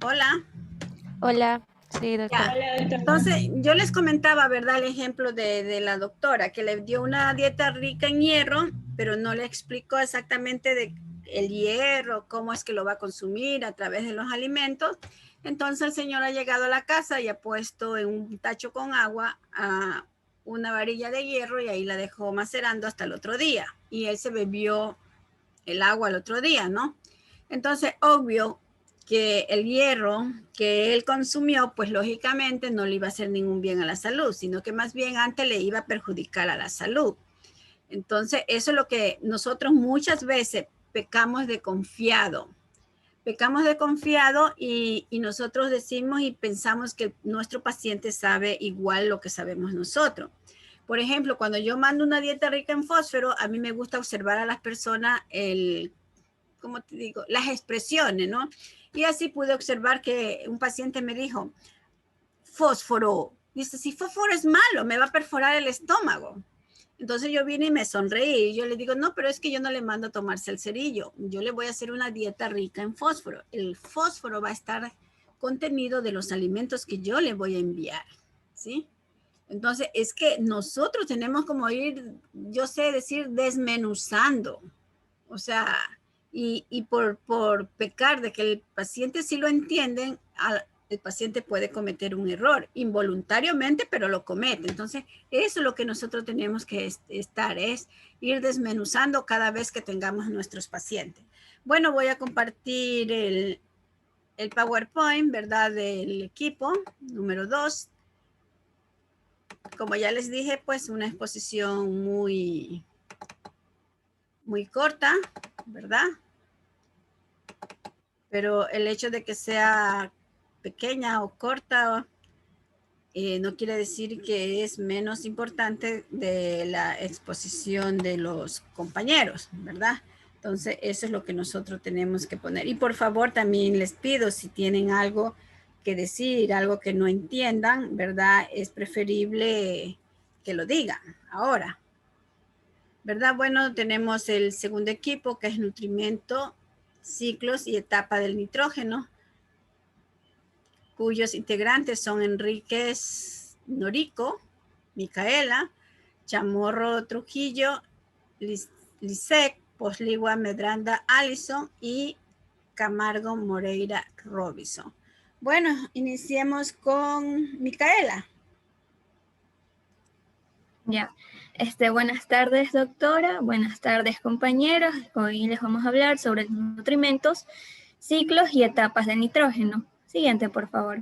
Hola. Hola, sí, Ya. doctora. Entonces, yo les comentaba, ¿verdad? El ejemplo de la doctora que le dio una dieta rica en hierro, pero no le explicó exactamente de el hierro, cómo es que lo va a consumir a través de los alimentos. Entonces el señor ha llegado a la casa y ha puesto en un tacho con agua a una varilla de hierro y ahí la dejó macerando hasta el otro día. Y él se bebió el agua el otro día, ¿no? Entonces, obvio que el hierro que él consumió, pues lógicamente no le iba a hacer ningún bien a la salud, sino que más bien antes le iba a perjudicar a la salud. Entonces, eso es lo que nosotros muchas veces pecamos de confiado. Pecamos de confiado y nosotros decimos y pensamos que nuestro paciente sabe igual lo que sabemos nosotros. Por ejemplo, cuando yo mando una dieta rica en fósforo, a mí me gusta observar a las personas ¿cómo te digo? Las expresiones, ¿no? Y así pude observar que un paciente me dijo, fósforo, dice, si fósforo es malo, me va a perforar el estómago. Entonces yo vine y me sonreí y yo le digo, no, pero es que yo no le mando a tomarse el cerillo, yo le voy a hacer una dieta rica en fósforo. El fósforo va a estar contenido de los alimentos que yo le voy a enviar, ¿sí? Entonces es que nosotros tenemos como ir, yo sé decir, desmenuzando, o sea, y por pecar de que el paciente sí lo entienden, el paciente puede cometer un error involuntariamente, pero lo comete. Entonces, eso es lo que nosotros tenemos que estar, es ir desmenuzando cada vez que tengamos nuestros pacientes. Bueno, voy a compartir el PowerPoint, ¿verdad? Del equipo, número 2. Como ya les dije, pues una exposición muy corta, ¿verdad? Pero el hecho de que sea pequeña o corta no quiere decir que es menos importante de la exposición de los compañeros, ¿verdad? Entonces, eso es lo que nosotros tenemos que poner. Y por favor, también les pido, si tienen algo que decir, algo que no entiendan, ¿verdad? Es preferible que lo digan ahora, ¿verdad? Bueno, tenemos el segundo equipo, que es nutrimiento, ciclos y etapa del nitrógeno, cuyos integrantes son Enríquez Norico, Micaela, Chamorro Trujillo, Lisek, Posligua Medranda Allison y Camargo Moreira Robinson. Bueno, iniciemos con Micaela. Ya, buenas tardes, doctora, buenas tardes, compañeros. Hoy les vamos a hablar sobre los nutrimentos, ciclos y etapas del nitrógeno. Siguiente, por favor.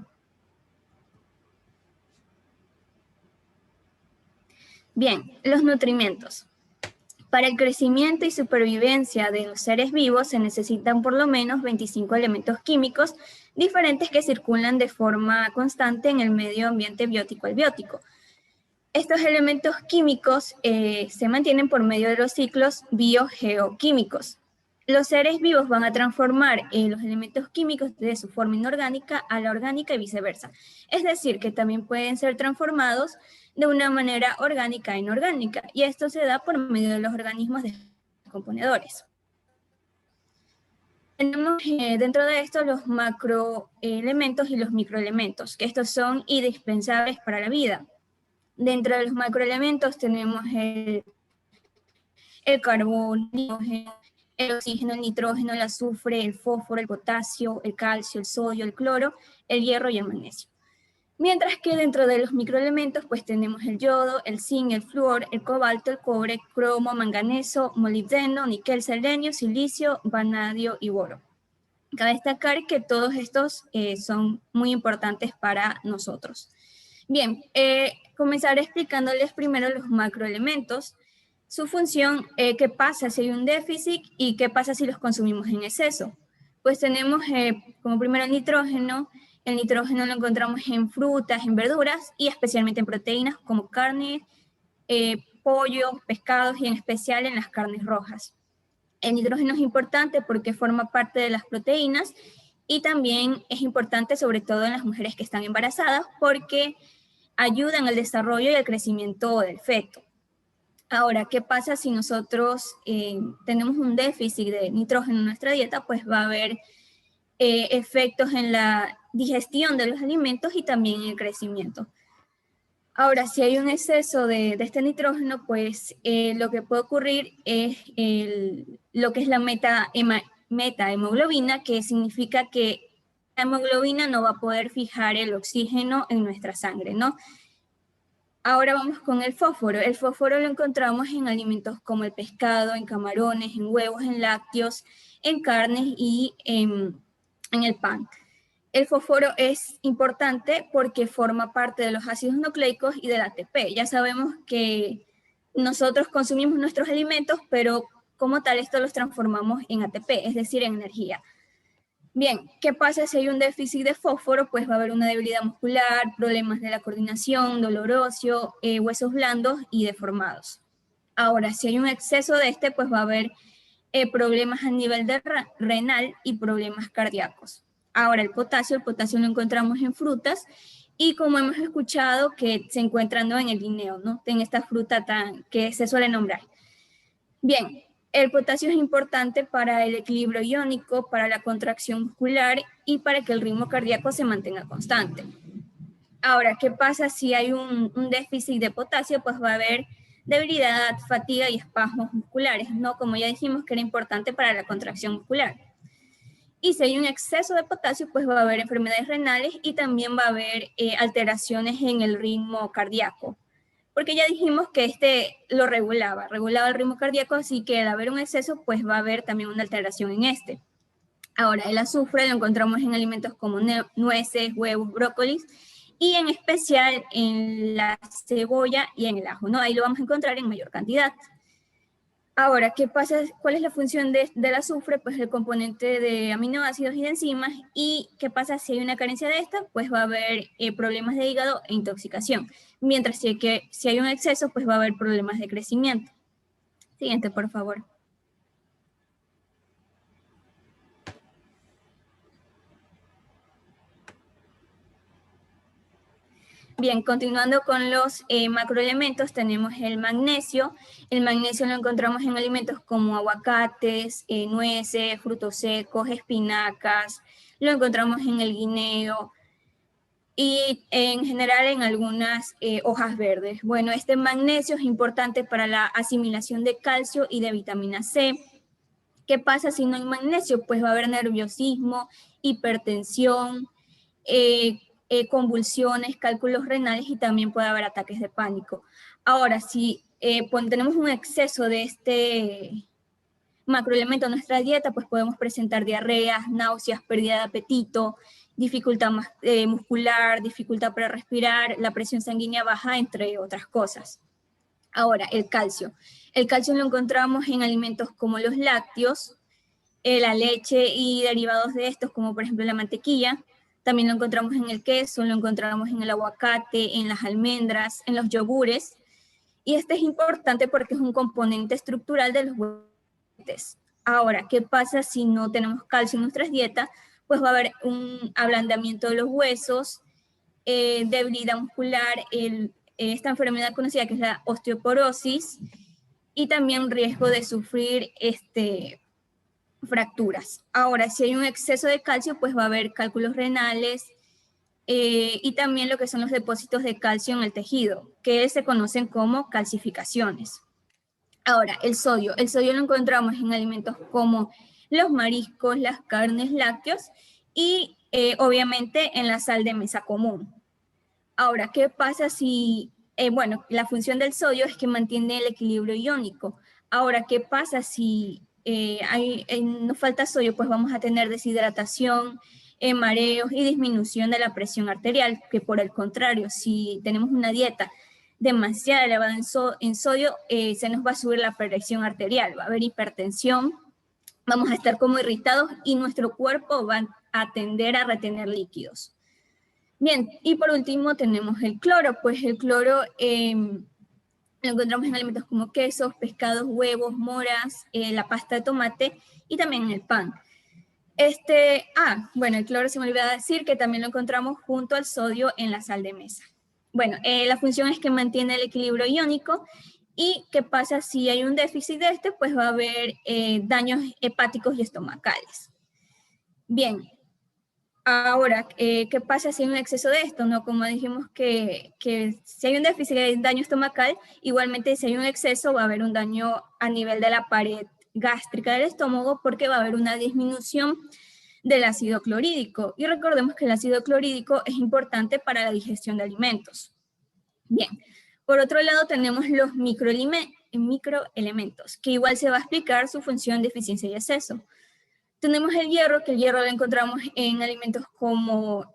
Bien, los nutrimentos. Para el crecimiento y supervivencia de los seres vivos se necesitan por lo menos 25 elementos químicos diferentes que circulan de forma constante en el medio ambiente biótico albiótico. Estos elementos químicos se mantienen por medio de los ciclos biogeoquímicos. Los seres vivos van a transformar los elementos químicos de su forma inorgánica a la orgánica y viceversa. Es decir, que también pueden ser transformados de una manera orgánica a inorgánica, y esto se da por medio de los organismos descomponedores. Tenemos dentro de esto los macroelementos y los microelementos, que estos son indispensables para la vida. Dentro de los macroelementos tenemos el carbono, el oxígeno, el nitrógeno, el azufre, el fósforo, el potasio, el calcio, el sodio, el cloro, el hierro y el magnesio. Mientras que dentro de los microelementos pues tenemos el yodo, el zinc, el flúor, el cobalto, el cobre, cromo, manganeso, molibdeno, níquel, selenio, silicio, vanadio y boro. Cabe destacar que todos estos son muy importantes para nosotros. Bien, comenzaré explicándoles primero los macroelementos, su función, qué pasa si hay un déficit y qué pasa si los consumimos en exceso. Pues tenemos como primero el nitrógeno lo encontramos en frutas, en verduras y especialmente en proteínas como carne, pollo, pescados y en especial en las carnes rojas. El nitrógeno es importante porque forma parte de las proteínas y también es importante sobre todo en las mujeres que están embarazadas porque ayudan al desarrollo y al crecimiento del feto. Ahora, ¿qué pasa si nosotros tenemos un déficit de nitrógeno en nuestra dieta? Pues va a haber efectos en la digestión de los alimentos y también en el crecimiento. Ahora, si hay un exceso de este nitrógeno, pues lo que puede ocurrir es lo que es la metahemoglobina, que significa que la hemoglobina no va a poder fijar el oxígeno en nuestra sangre, ¿no? Ahora vamos con el fósforo. El fósforo lo encontramos en alimentos como el pescado, en camarones, en huevos, en lácteos, en carnes y en el pan. El fósforo es importante porque forma parte de los ácidos nucleicos y del ATP. Ya sabemos que nosotros consumimos nuestros alimentos, pero como tal esto los transformamos en ATP, es decir, en energía. Bien, ¿qué pasa si hay un déficit de fósforo? Pues va a haber una debilidad muscular, problemas de la coordinación, dolor óseo, huesos blandos y deformados. Ahora, si hay un exceso de este, pues va a haber problemas a nivel renal y problemas cardíacos. Ahora, el potasio lo encontramos en frutas y como hemos escuchado que se encuentra en el guineo, ¿no? En esta fruta que se suele nombrar. Bien, el potasio es importante para el equilibrio iónico, para la contracción muscular y para que el ritmo cardíaco se mantenga constante. Ahora, ¿qué pasa si hay un déficit de potasio? Pues va a haber debilidad, fatiga y espasmos musculares, ¿no? Como ya dijimos que era importante para la contracción muscular. Y si hay un exceso de potasio, pues va a haber enfermedades renales y también va a haber alteraciones en el ritmo cardíaco. Porque ya dijimos que este lo regulaba el ritmo cardíaco, así que al haber un exceso, pues va a haber también una alteración en este. Ahora, el azufre lo encontramos en alimentos como nueces, huevos, brócolis, y en especial en la cebolla y en el ajo, ¿no? Ahí lo vamos a encontrar en mayor cantidad. Ahora, ¿qué pasa? ¿Cuál es la función del azufre? Pues el componente de aminoácidos y de enzimas. ¿Y qué pasa si hay una carencia de esta? Pues va a haber problemas de hígado e intoxicación. Mientras que si hay un exceso, pues va a haber problemas de crecimiento. Siguiente, por favor. Bien, continuando con los macroelementos, tenemos el magnesio. El magnesio lo encontramos en alimentos como aguacates, nueces, frutos secos, espinacas. Lo encontramos en el guineo y en general en algunas hojas verdes. Bueno, este magnesio es importante para la asimilación de calcio y de vitamina C. ¿Qué pasa si no hay magnesio? Pues va a haber nerviosismo, hipertensión, convulsiones, cálculos renales y también puede haber ataques de pánico. Ahora, si tenemos un exceso de este macroelemento en nuestra dieta, pues podemos presentar diarreas, náuseas, pérdida de apetito, dificultad muscular, dificultad para respirar, la presión sanguínea baja, entre otras cosas. Ahora, el calcio. El calcio lo encontramos en alimentos como los lácteos, la leche y derivados de estos, como por ejemplo la mantequilla. También lo encontramos en el queso, lo encontramos en el aguacate, en las almendras, en los yogures. Y este es importante porque es un componente estructural de los huesos. Ahora, ¿qué pasa si no tenemos calcio en nuestras dietas? Pues va a haber un ablandamiento de los huesos, debilidad muscular, esta enfermedad conocida que es la osteoporosis, y también riesgo de sufrir fracturas. Ahora, si hay un exceso de calcio, pues va a haber cálculos renales y también lo que son los depósitos de calcio en el tejido, que se conocen como calcificaciones. Ahora, el sodio. El sodio lo encontramos en alimentos como los mariscos, las carnes, lácteos y obviamente en la sal de mesa común. Ahora, ¿qué pasa si, bueno, la función del sodio es que mantiene el equilibrio iónico. Ahora, ¿qué pasa si nos falta sodio? Pues vamos a tener deshidratación, mareos y disminución de la presión arterial, que por el contrario, si tenemos una dieta demasiado elevada en sodio, se nos va a subir la presión arterial, va a haber hipertensión, vamos a estar como irritados y nuestro cuerpo va a tender a retener líquidos. Bien, y por último tenemos el cloro. Pues el cloro lo encontramos en alimentos como quesos, pescados, huevos, moras, la pasta de tomate y también en el pan. Bueno, el cloro se me olvidaba decir que también lo encontramos junto al sodio en la sal de mesa. Bueno, la función es que mantiene el equilibrio iónico. ¿Y qué pasa si hay un déficit de este? Pues va a haber daños hepáticos y estomacales. Bien, Ahora, ¿qué pasa si hay un exceso de esto? ¿No? Como dijimos que si hay un déficit de daño estomacal, igualmente si hay un exceso va a haber un daño a nivel de la pared gástrica del estómago porque va a haber una disminución del ácido clorhídrico. Y recordemos que el ácido clorhídrico es importante para la digestión de alimentos. Bien, por otro lado tenemos los microelementos, que igual se va a explicar su función, deficiencia y exceso. Tenemos el hierro, que el hierro lo encontramos en alimentos como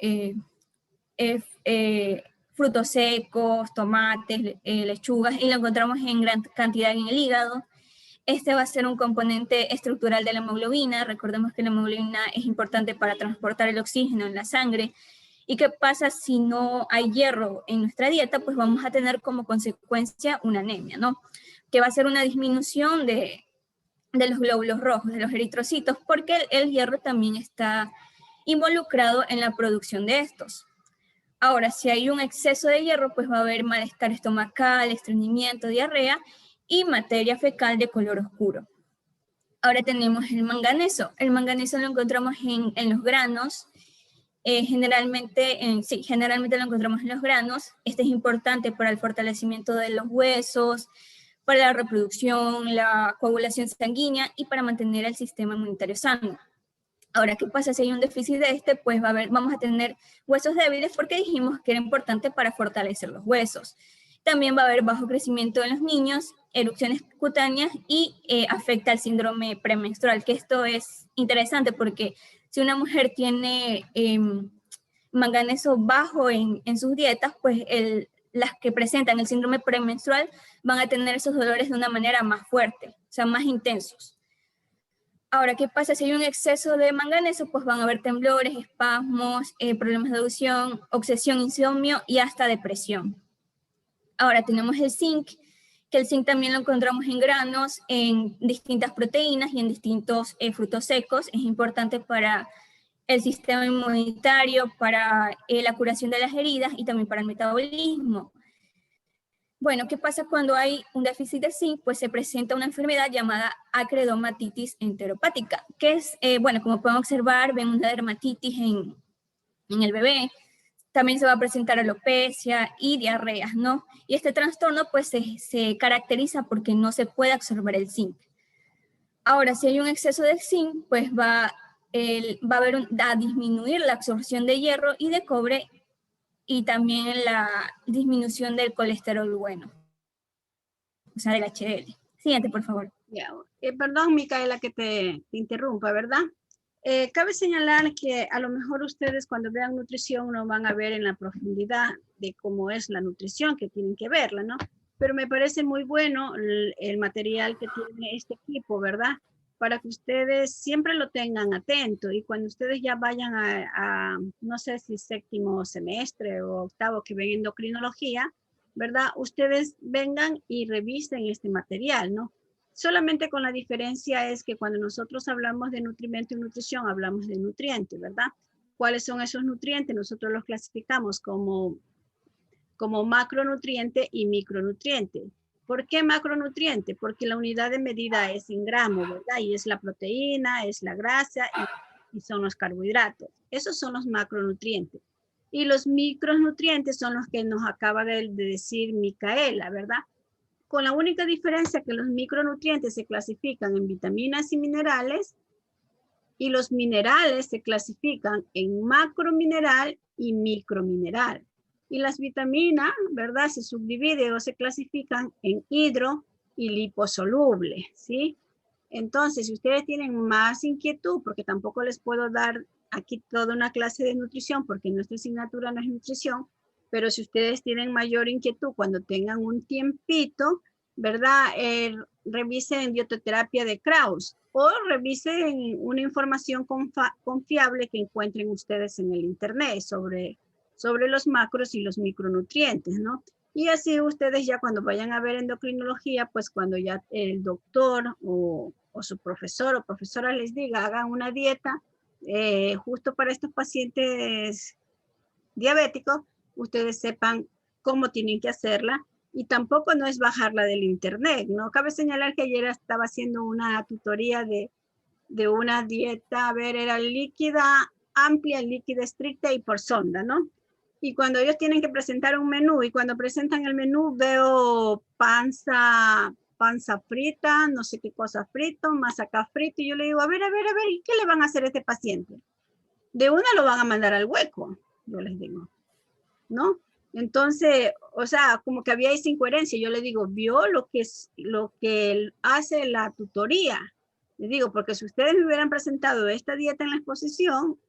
frutos secos, tomates, lechugas, y lo encontramos en gran cantidad en el hígado. Este va a ser un componente estructural de la hemoglobina. Recordemos que la hemoglobina es importante para transportar el oxígeno en la sangre. ¿Y qué pasa si no hay hierro en nuestra dieta? Pues vamos a tener como consecuencia una anemia, ¿no? Que va a ser una disminución de los glóbulos rojos, de los eritrocitos, porque el hierro también está involucrado en la producción de estos. Ahora, si hay un exceso de hierro, pues va a haber malestar estomacal, estreñimiento, diarrea y materia fecal de color oscuro. Ahora tenemos el manganeso. El manganeso lo encontramos en los granos. Generalmente lo encontramos en los granos. Este es importante para el fortalecimiento de los huesos, para la reproducción, la coagulación sanguínea y para mantener el sistema inmunitario sano. Ahora, ¿qué pasa si hay un déficit de este? Pues vamos a tener huesos débiles porque dijimos que era importante para fortalecer los huesos. También va a haber bajo crecimiento en los niños, erupciones cutáneas y afecta al síndrome premenstrual, que esto es interesante porque si una mujer tiene manganeso bajo en sus dietas, pues las que presentan el síndrome premenstrual van a tener esos dolores de una manera más fuerte, o sea, más intensos. Ahora, ¿qué pasa si hay un exceso de manganeso? Pues van a haber temblores, espasmos, problemas de audición, obsesión, insomnio y hasta depresión. Ahora tenemos el zinc, que el zinc también lo encontramos en granos, en distintas proteínas y en distintos frutos secos. Es importante para el sistema inmunitario, para la curación de las heridas y también para el metabolismo. Bueno, ¿qué pasa cuando hay un déficit de zinc? Pues se presenta una enfermedad llamada acreomatitis enteropática, que es, bueno, como pueden observar, ven una dermatitis en el bebé. También se va a presentar alopecia y diarreas, ¿no? Y este trastorno pues se caracteriza porque no se puede absorber el zinc. Ahora, si hay un exceso de zinc, pues va a disminuir la absorción de hierro y de cobre y también la disminución del colesterol bueno, o sea, del HDL. Siguiente, por favor. Yeah. Perdón, Micaela, que te interrumpa, ¿verdad? Cabe señalar que a lo mejor ustedes cuando vean nutrición no van a ver en la profundidad de cómo es la nutrición, que tienen que verla, ¿no? Pero me parece muy bueno el material que tiene este equipo, ¿verdad? Para que ustedes siempre lo tengan atento y cuando ustedes ya vayan a no sé si séptimo semestre o octavo que ven endocrinología, ¿verdad? Ustedes vengan y revisen este material, ¿no? Solamente con la diferencia es que cuando nosotros hablamos de nutrimento y nutrición, hablamos de nutrientes, ¿verdad? ¿Cuáles son esos nutrientes? Nosotros los clasificamos como macronutriente y micronutriente. ¿Por qué macronutriente? Porque la unidad de medida es en gramos, ¿verdad? Y es la proteína, es la grasa y son los carbohidratos. Esos son los macronutrientes. Y los micronutrientes son los que nos acaba de decir Micaela, ¿verdad? Con la única diferencia que los micronutrientes se clasifican en vitaminas y minerales y los minerales se clasifican en macromineral y micromineral. Y las vitaminas, ¿verdad? Se subdividen o se clasifican en hidro y liposoluble, ¿sí? Entonces, si ustedes tienen más inquietud, porque tampoco les puedo dar aquí toda una clase de nutrición, porque nuestra asignatura no es nutrición, pero si ustedes tienen mayor inquietud cuando tengan un tiempito, ¿verdad? Revisen bioterapia de Krauss o revisen una información confiable que encuentren ustedes en el internet sobre los macros y los micronutrientes, ¿no? Y así ustedes ya cuando vayan a ver endocrinología, pues cuando ya el doctor o su profesor o profesora les diga, hagan una dieta justo para estos pacientes diabéticos, ustedes sepan cómo tienen que hacerla y tampoco no es bajarla del internet, ¿no? Cabe señalar que ayer estaba haciendo una tutoría de una dieta, a ver, era líquida amplia, líquida, estricta y por sonda, ¿no? Y cuando ellos tienen que presentar un menú, y cuando presentan el menú veo panza frita, no sé qué cosa frito, más acá frito, y yo le digo, a ver, ¿y qué le van a hacer a este paciente? De una lo van a mandar al hueco, yo les digo, ¿no? Entonces, o sea, como que había esa incoherencia. Yo le digo, vio lo que hace la tutoría. Le digo, porque si ustedes me hubieran presentado esta dieta en la exposición,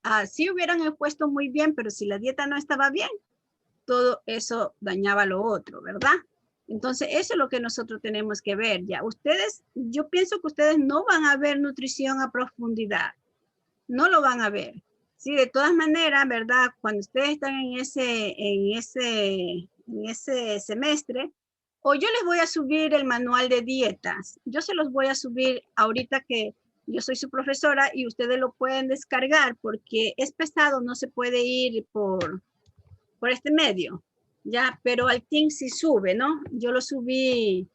así hubieran expuesto muy bien, pero si la dieta no estaba bien, todo eso dañaba lo otro, ¿verdad? Entonces, eso es lo que nosotros tenemos que ver ya. Ustedes, yo pienso que ustedes no van a ver nutrición a profundidad. No lo van a ver. Sí, de todas maneras, ¿verdad? Cuando ustedes están en ese semestre, o yo les voy a subir el manual de dietas. Yo se los voy a subir ahorita que yo soy su profesora y ustedes lo pueden descargar porque es pesado, no se puede ir por este medio, ¿ya? Pero al TIN sí sube, ¿no? Yo lo subí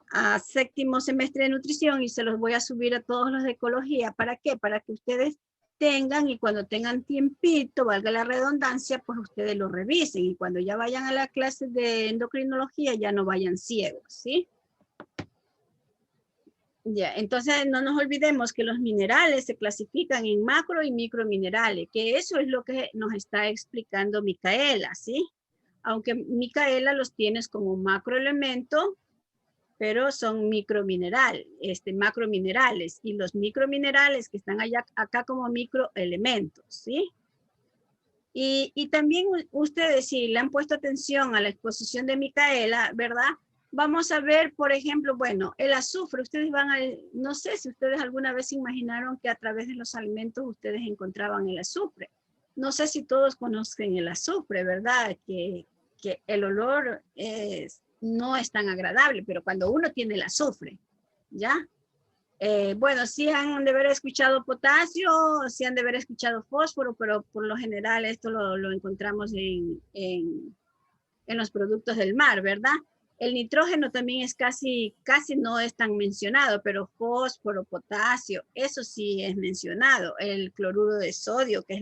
a séptimo semestre de nutrición y se los voy a subir a todos los de ecología. ¿Para qué? Para que ustedes tengan y cuando tengan tiempito, valga la redundancia, pues ustedes lo revisen y cuando ya vayan a la clase de endocrinología ya no vayan ciegos, ¿sí? Ya, entonces no nos olvidemos que los minerales se clasifican en macro y microminerales, que eso es lo que nos está explicando Micaela, ¿sí? Aunque Micaela los tienes como macroelemento, pero son macrominerales, y los microminerales que están allá, acá como microelementos, ¿sí? Y también ustedes, si le han puesto atención a la exposición de Micaela, ¿verdad? Vamos a ver, por ejemplo, bueno, el azufre, no sé si ustedes alguna vez imaginaron que a través de los alimentos ustedes encontraban el azufre. No sé si todos conocen el azufre, ¿verdad? Que el olor no es tan agradable, pero cuando uno tiene el azufre, ¿ya? Bueno, sí han de haber escuchado potasio, sí han de haber escuchado fósforo, pero por lo general esto lo encontramos en los productos del mar, ¿verdad? El nitrógeno también es casi no es tan mencionado, pero fósforo, potasio, eso sí es mencionado. El cloruro de sodio, que es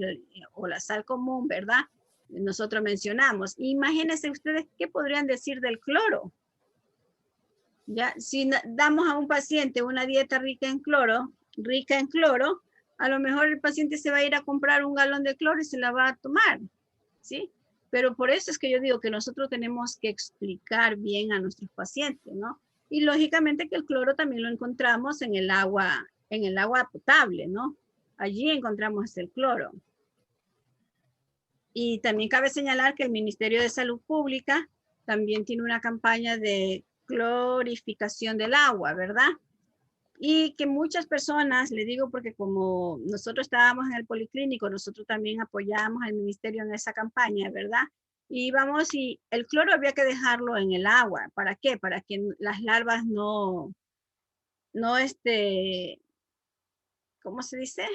o la sal común, ¿verdad? Nosotros mencionamos. Imagínense ustedes qué podrían decir del cloro. Ya, si damos a un paciente una dieta rica en cloro, a lo mejor el paciente se va a ir a comprar un galón de cloro y se la va a tomar, ¿sí? Pero por eso es que yo digo que nosotros tenemos que explicar bien a nuestros pacientes, ¿no? Y lógicamente que el cloro también lo encontramos en el agua potable, ¿no? Allí encontramos el cloro. Y también cabe señalar que el Ministerio de Salud Pública también tiene una campaña de clorificación del agua, ¿verdad? Y que muchas personas, le digo porque como nosotros estábamos en el policlínico, nosotros también apoyamos al ministerio en esa campaña, ¿verdad? Y vamos, y el cloro había que dejarlo en el agua. ¿Para qué? Para que las larvas no ¿cómo se dice?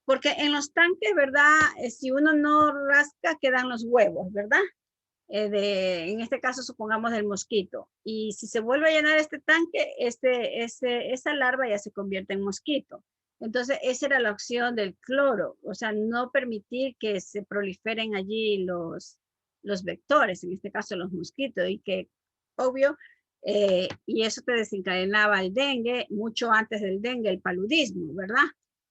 Porque en los tanques, ¿verdad? Si uno no rasca, quedan los huevos, ¿verdad? En este caso supongamos del mosquito, y si se vuelve a llenar este tanque, esa larva ya se convierte en mosquito. Entonces esa era la opción del cloro, o sea, no permitir que se proliferen allí los vectores, en este caso los mosquitos, y que obvio, y eso te desencadenaba el dengue, mucho antes del dengue, el paludismo, ¿verdad?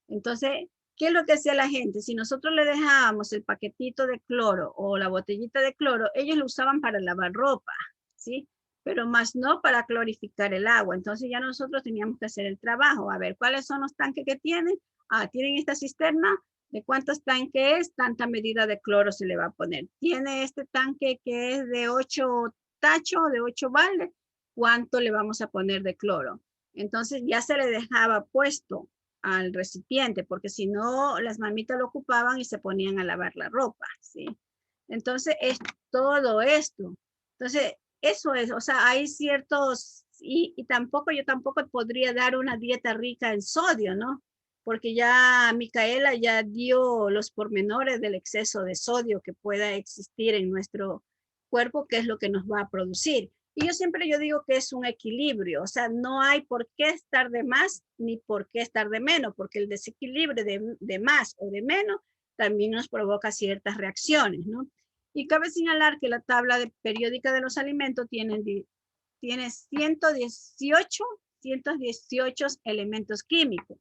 Entonces, ¿qué es lo que hacía la gente? Si nosotros le dejábamos el paquetito de cloro o la botellita de cloro, ellos lo usaban para lavar ropa, ¿sí? Pero más no para clorificar el agua. Entonces ya nosotros teníamos que hacer el trabajo. A ver, ¿cuáles son los tanques que tienen? Tienen esta cisterna. ¿De cuántos tanques es? Tanta medida de cloro se le va a poner. Tiene este tanque que es de 8 tachos, de 8 baldes. ¿Cuánto le vamos a poner de cloro? Entonces ya se le dejaba puesto al recipiente, porque si no, las mamitas lo ocupaban y se ponían a lavar la ropa, ¿sí? Entonces, es todo esto. Entonces, eso es, o sea, hay ciertos, y yo tampoco podría dar una dieta rica en sodio, ¿no? Porque ya Micaela ya dio los pormenores del exceso de sodio que pueda existir en nuestro cuerpo, que es lo que nos va a producir. Y yo digo que es un equilibrio, o sea, no hay por qué estar de más ni por qué estar de menos, porque el desequilibrio de más o de menos también nos provoca ciertas reacciones, ¿no? Y cabe señalar que la tabla periódica de los alimentos tiene 118 elementos químicos.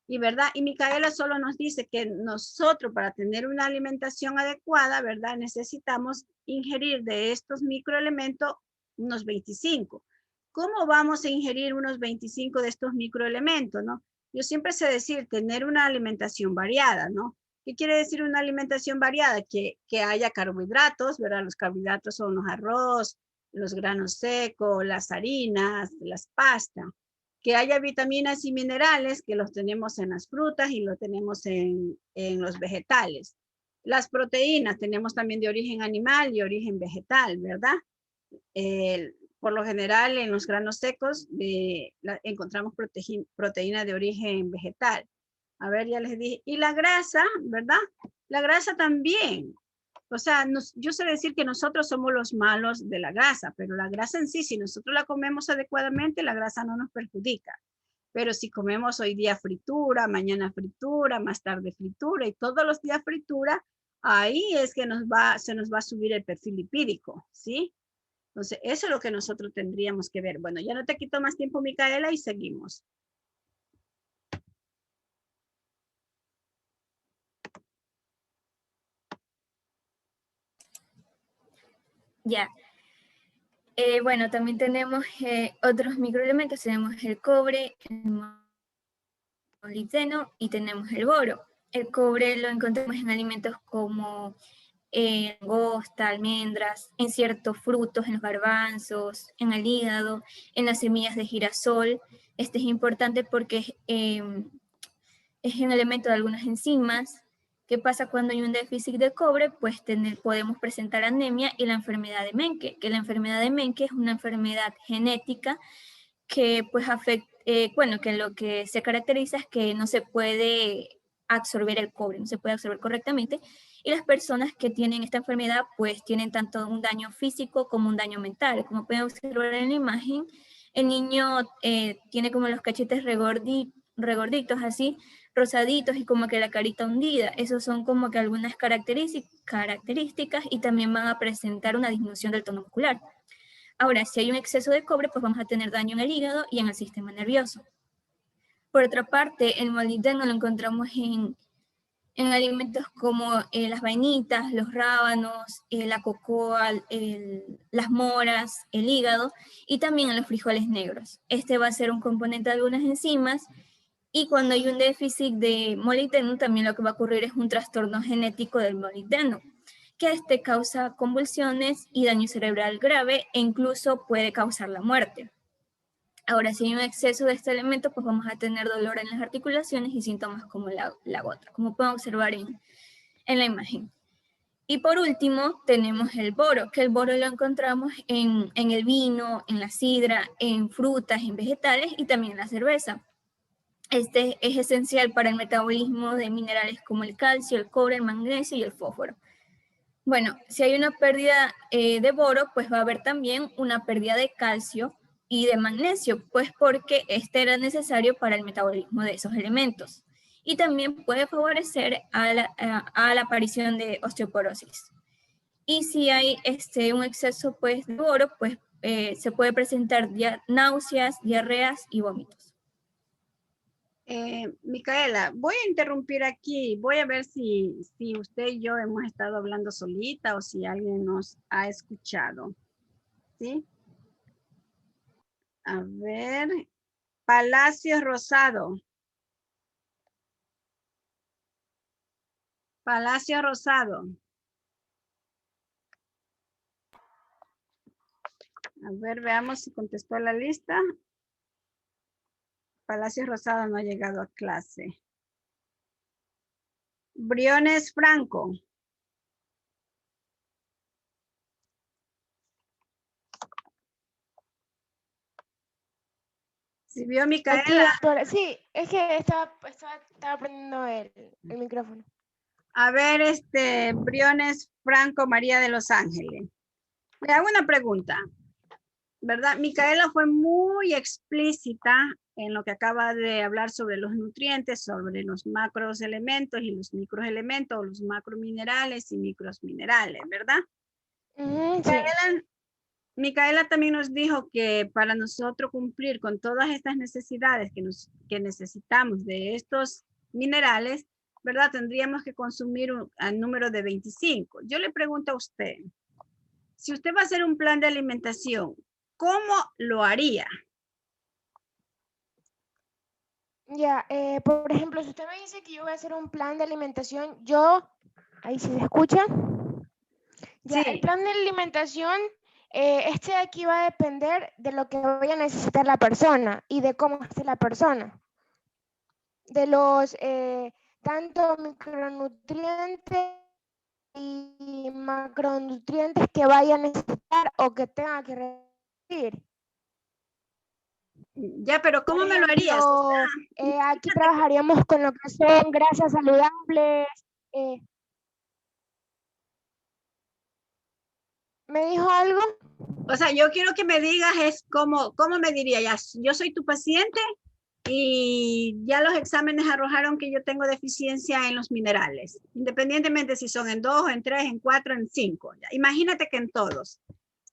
Y verdad, y Micaela solo nos dice que nosotros para tener una alimentación adecuada, ¿verdad? Necesitamos ingerir de estos microelementos unos 25. ¿Cómo vamos a ingerir unos 25 de estos microelementos, no? Yo siempre sé decir, tener una alimentación variada, ¿no? ¿Qué quiere decir una alimentación variada? Que haya carbohidratos, ¿verdad? Los carbohidratos son los arroz, los granos secos, las harinas, las pastas. Que haya vitaminas y minerales, que los tenemos en las frutas y los tenemos en los vegetales. Las proteínas tenemos también de origen animal y origen vegetal, ¿verdad? Por lo general en los granos secos encontramos proteína de origen vegetal. A ver, ya les dije. Y la grasa, ¿verdad? La grasa también. O sea, yo sé decir que nosotros somos los malos de la grasa, pero la grasa en sí, si nosotros la comemos adecuadamente, la grasa no nos perjudica. Pero si comemos hoy día fritura, mañana fritura, más tarde fritura y todos los días fritura, ahí es que se nos va a subir el perfil lipídico, ¿sí? Entonces, eso es lo que nosotros tendríamos que ver. Bueno, ya no te quito más tiempo, Micaela, y seguimos. Ya. Bueno, también tenemos otros microelementos. Tenemos el cobre, el molibdeno y tenemos el boro. El cobre lo encontramos en alimentos como langosta, almendras, en ciertos frutos, en los garbanzos, en el hígado, en las semillas de girasol. Este es importante porque es un elemento de algunas enzimas. ¿Qué pasa cuando hay un déficit de cobre? Pues podemos presentar anemia y la enfermedad de Menke, que la enfermedad de Menke es una enfermedad genética que pues afecta, bueno, que lo que se caracteriza es que no se puede absorber el cobre, no se puede absorber correctamente, y las personas que tienen esta enfermedad pues tienen tanto un daño físico como un daño mental. Como pueden observar en la imagen, el niño tiene como los cachetes regorditos así, rosaditos y como que la carita hundida. Esos son como que algunas características y también van a presentar una disminución del tono muscular. Ahora, si hay un exceso de cobre, pues vamos a tener daño en el hígado y en el sistema nervioso. Por otra parte, el molibdeno lo encontramos en alimentos como las vainitas, los rábanos, la cocoa, las moras, el hígado y también en los frijoles negros. Este va a ser un componente de algunas enzimas y cuando hay un déficit de molibdeno también lo que va a ocurrir es un trastorno genético del molibdeno, que este causa convulsiones y daño cerebral grave e incluso puede causar la muerte. Ahora, si hay un exceso de este elemento, pues vamos a tener dolor en las articulaciones y síntomas como la gota, como pueden observar en la imagen. Y por último, tenemos el boro, que el boro lo encontramos en el vino, en la sidra, en frutas, en vegetales y también en la cerveza. Este es esencial para el metabolismo de minerales como el calcio, el cobre, el magnesio y el fósforo. Bueno, si hay una pérdida de boro, pues va a haber también una pérdida de calcio y de magnesio, pues porque este era necesario para el metabolismo de esos elementos. Y también puede favorecer a la aparición de osteoporosis. Y si hay un exceso pues, de boro, pues se puede presentar náuseas, diarreas y vómitos. Micaela, voy a interrumpir aquí. Voy a ver si usted y yo hemos estado hablando solita o si alguien nos ha escuchado. ¿Sí? A ver. Palacio Rosado. Palacio Rosado. A ver, veamos si contestó la lista. Palacio Rosado no ha llegado a clase. Briones Franco. ¿Sí vio Micaela? Aquí, doctora. Sí, es que estaba prendiendo el micrófono. A ver, Briones Franco María de Los Ángeles. Le hago una pregunta. ¿verdad? Micaela fue muy explícita en lo que acaba de hablar sobre los nutrientes, sobre los macros elementos y los micros elementos, los macrominerales y micros minerales, ¿verdad? Sí. Micaela también nos dijo que para nosotros cumplir con todas estas necesidades que necesitamos de estos minerales, ¿verdad? Tendríamos que consumir al número de 25. Yo le pregunto a usted, si usted va a hacer un plan de alimentación, ¿cómo lo haría? Ya, por ejemplo, si usted me dice que yo voy a hacer un plan de alimentación, yo, ahí sí se escucha. Ya, el Sí, plan de alimentación, este de aquí va a depender de lo que vaya a necesitar la persona y de cómo esté la persona. De los tanto micronutrientes y macronutrientes que vaya a necesitar o que tenga que recibir. ya, pero Por ¿cómo me lo harías? ejemplo, aquí trabajaríamos con lo que son grasas saludables. eh, ¿Me dijo algo? O sea, yo quiero que me digas es cómo me diría, ya, yo soy tu paciente y ya los exámenes arrojaron que yo tengo deficiencia en los minerales, independientemente si son en 2, en 3, en 4, en 5. Imagínate que en todos.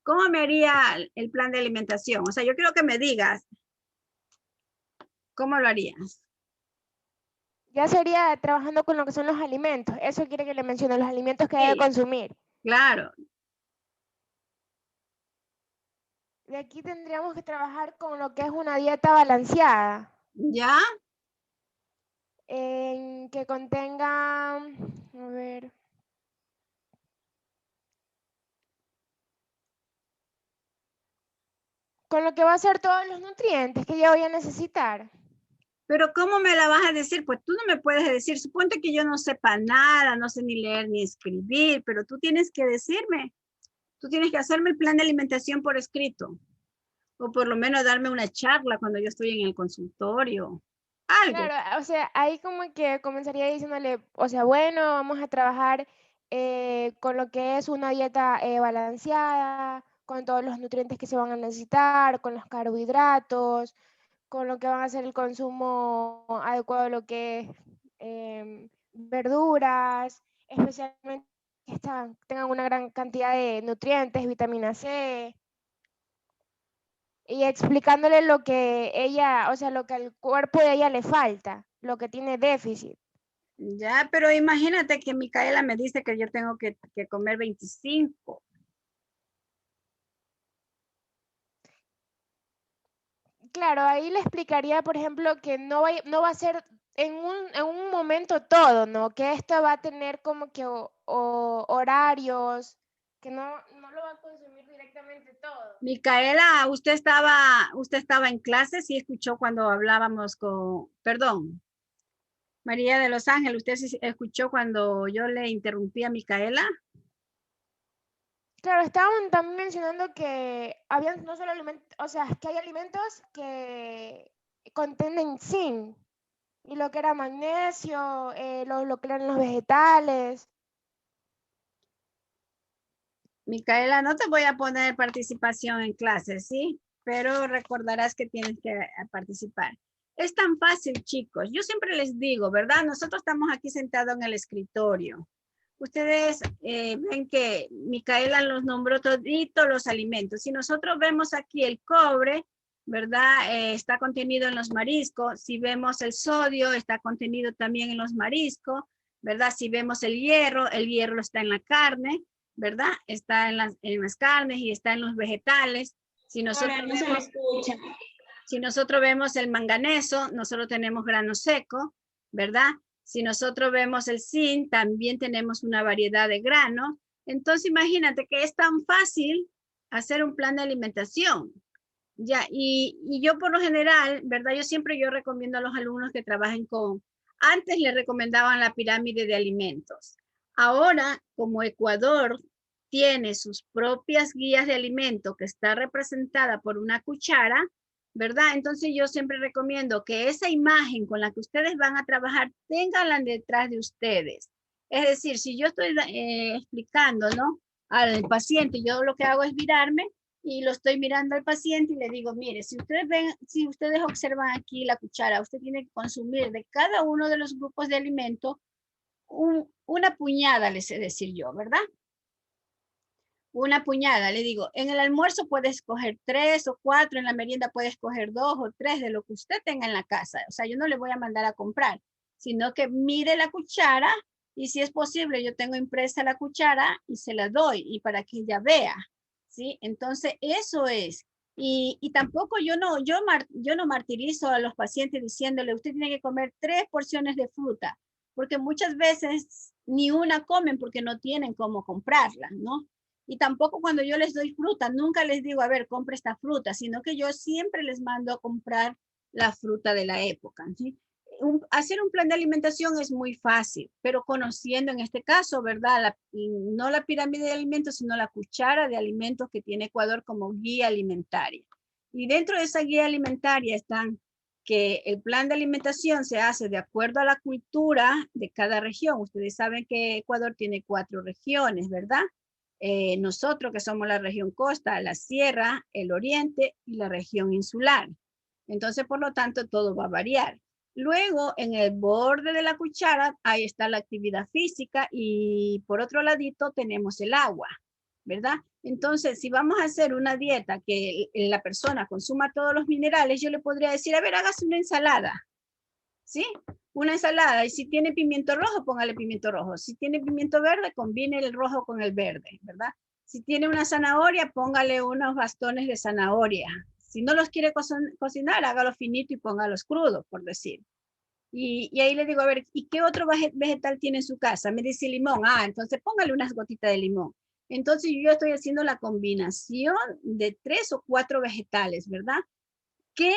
¿Cómo me haría el plan de alimentación? O sea, yo quiero que me digas, ¿cómo lo harías? Ya sería trabajando con lo que son los alimentos. Eso quiere que le mencione, los alimentos que debe Sí, consumir. claro. De aquí tendríamos que trabajar con lo que es una dieta balanceada, ¿Ya? en que contenga, a ver, con lo que va a ser todos los nutrientes que yo voy a necesitar. Pero ¿cómo me la vas a decir? Pues tú no me puedes decir, suponte que yo no sepa nada, no sé ni leer ni escribir, pero tú tienes que decirme, tú tienes que hacerme el plan de alimentación por escrito, o por lo menos darme una charla cuando yo estoy en el consultorio, algo. Claro, o sea, ahí como que comenzaría diciéndole, o sea, bueno, vamos a trabajar con lo que es una dieta balanceada, con todos los nutrientes que se van a necesitar, con los carbohidratos, con lo que van a ser el consumo adecuado de lo que es verduras, especialmente que tengan una gran cantidad de nutrientes, vitamina C, y explicándole lo que ella, o sea, lo que al cuerpo de ella le falta, lo que tiene déficit. Ya, pero imagínate que Micaela me dice que yo tengo que comer 25. Claro, ahí le explicaría, por ejemplo, que no va a ser en un momento todo, ¿no? Que esto va a tener como que horarios, que no lo va a consumir directamente todo. Micaela, usted estaba en clase, sí escuchó cuando hablábamos perdón, María de Los Ángeles, ¿usted sí escuchó cuando yo le interrumpí a Micaela? Claro, estaban también mencionando que habían no solo alimentos, o sea, que hay alimentos que contienen zinc y lo que era magnesio, lo que eran los vegetales. Micaela, no te voy a poner participación en clases, ¿sí? Pero recordarás que tienes que participar. Es tan fácil, chicos. Yo siempre les digo, ¿verdad? Nosotros estamos aquí sentados en el escritorio. Ustedes ven que Micaela los nombró toditos los alimentos. Si nosotros vemos aquí el cobre, ¿verdad? Está contenido en los mariscos. Si vemos el sodio, está contenido también en los mariscos, ¿verdad? Si vemos el hierro está en la carne, ¿verdad? Está en las carnes y está en los vegetales. Si nosotros, Ahora no se me escucha. si nosotros vemos el manganeso, nosotros tenemos grano seco, ¿verdad? Si nosotros vemos el zinc, también tenemos una variedad de granos. Entonces, imagínate que es tan fácil hacer un plan de alimentación. Ya, y yo por lo general, ¿verdad? Yo recomiendo a los alumnos que trabajen antes les recomendaban la pirámide de alimentos. Ahora, como Ecuador tiene sus propias guías de alimento que está representada por una cuchara, ¿verdad? Entonces yo siempre recomiendo que esa imagen con la que ustedes van a trabajar, ténganla detrás de ustedes. Es decir, si yo estoy explicando, ¿no? Al paciente, yo lo que hago es virarme y lo estoy mirando al paciente y le digo, mire, si ustedes ven, si ustedes observan aquí la cuchara, usted tiene que consumir de cada uno de los grupos de alimento una puñada, les sé decir yo, ¿verdad? Una puñada, le digo, en el almuerzo puedes coger 3 o 4, en la merienda puedes coger 2 o 3 de lo que usted tenga en la casa. O sea, yo no le voy a mandar a comprar, sino que mire la cuchara y si es posible, yo tengo impresa la cuchara y se la doy y para que ella vea, ¿sí? Entonces, eso es. Y tampoco yo no martirizo a los pacientes diciéndole, usted tiene que comer 3 porciones de fruta, porque muchas veces ni una comen porque no tienen cómo comprarla, ¿no? Y tampoco cuando yo les doy fruta, nunca les digo, a ver, compre esta fruta, sino que yo siempre les mando a comprar la fruta de la época, ¿sí? Hacer un plan de alimentación es muy fácil, pero conociendo en este caso, ¿verdad? No la pirámide de alimentos, sino la cuchara de alimentos que tiene Ecuador como guía alimentaria. Y dentro de esa guía alimentaria están que el plan de alimentación se hace de acuerdo a la cultura de cada región. Ustedes saben que Ecuador tiene 4 regiones, ¿verdad? Nosotros que somos la región costa, la sierra, el oriente y la región insular. Entonces, por lo tanto, todo va a variar. Luego, en el borde de la cuchara, ahí está la actividad física y por otro ladito tenemos el agua, ¿verdad? Entonces, si vamos a hacer una dieta que la persona consuma todos los minerales, yo le podría decir, a ver, hágase una ensalada, ¿sí? Una ensalada, y si tiene pimiento rojo, póngale pimiento rojo. Si tiene pimiento verde, combine el rojo con el verde, ¿verdad? Si tiene una zanahoria, póngale unos bastones de zanahoria. Si no los quiere cocinar, hágalo finito y póngalos crudos, por decir. Y ahí le digo, a ver, ¿y qué otro vegetal tiene en su casa? Me dice limón. Ah, entonces póngale unas gotitas de limón. Entonces yo estoy haciendo la combinación de 3 o 4 vegetales, ¿verdad? Que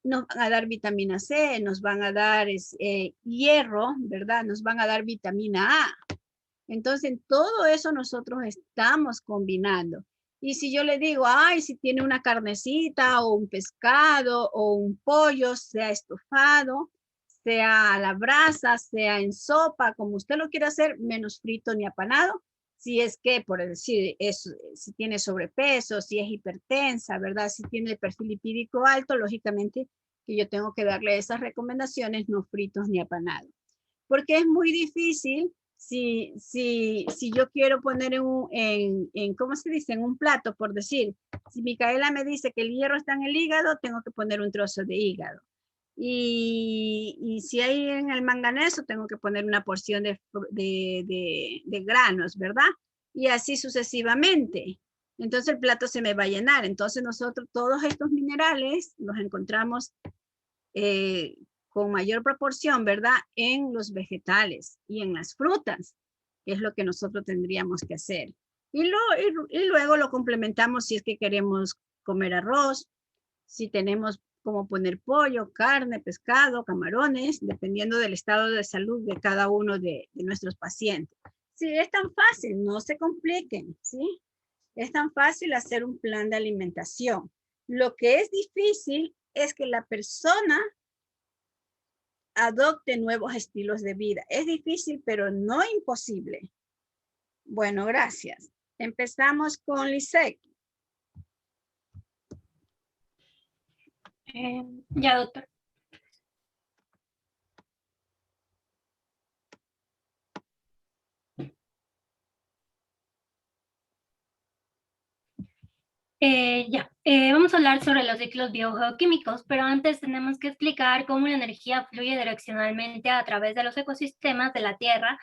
nos van a dar vitamina C, nos van a dar hierro, ¿verdad? Nos van a dar vitamina A. Entonces, todo eso nosotros estamos combinando. Y si yo le digo, ay, si tiene una carnecita o un pescado o un pollo, sea estofado, sea a la brasa, sea en sopa, como usted lo quiera hacer, menos frito ni apanado. Si es que, por decir, si tiene sobrepeso, si es hipertensa, ¿verdad? Si tiene el perfil lipídico alto, lógicamente que yo tengo que darle esas recomendaciones, no fritos ni apanados. Porque es muy difícil si yo quiero poner ¿cómo se dice? En un plato, por decir, si Micaela me dice que el hierro está en el hígado, tengo que poner un trozo de hígado. Y si hay en el manganeso, tengo que poner una porción de granos, ¿verdad? Y así sucesivamente. Entonces el plato se me va a llenar. Entonces nosotros todos estos minerales los encontramos con mayor proporción, ¿verdad? En los vegetales y en las frutas, que es lo que nosotros tendríamos que hacer. Y luego lo complementamos si es que queremos comer arroz, si tenemos como poner pollo, carne, pescado, camarones, dependiendo del estado de salud de cada uno de nuestros pacientes. Sí, es tan fácil, no se compliquen, ¿sí? Es tan fácil hacer un plan de alimentación. Lo que es difícil es que la persona adopte nuevos estilos de vida. Es difícil, pero no imposible. Bueno, gracias. Empezamos con Lisette. Ya, doctor. Vamos a hablar sobre los ciclos biogeoquímicos, pero antes tenemos que explicar cómo la energía fluye direccionalmente a través de los ecosistemas de la Tierra.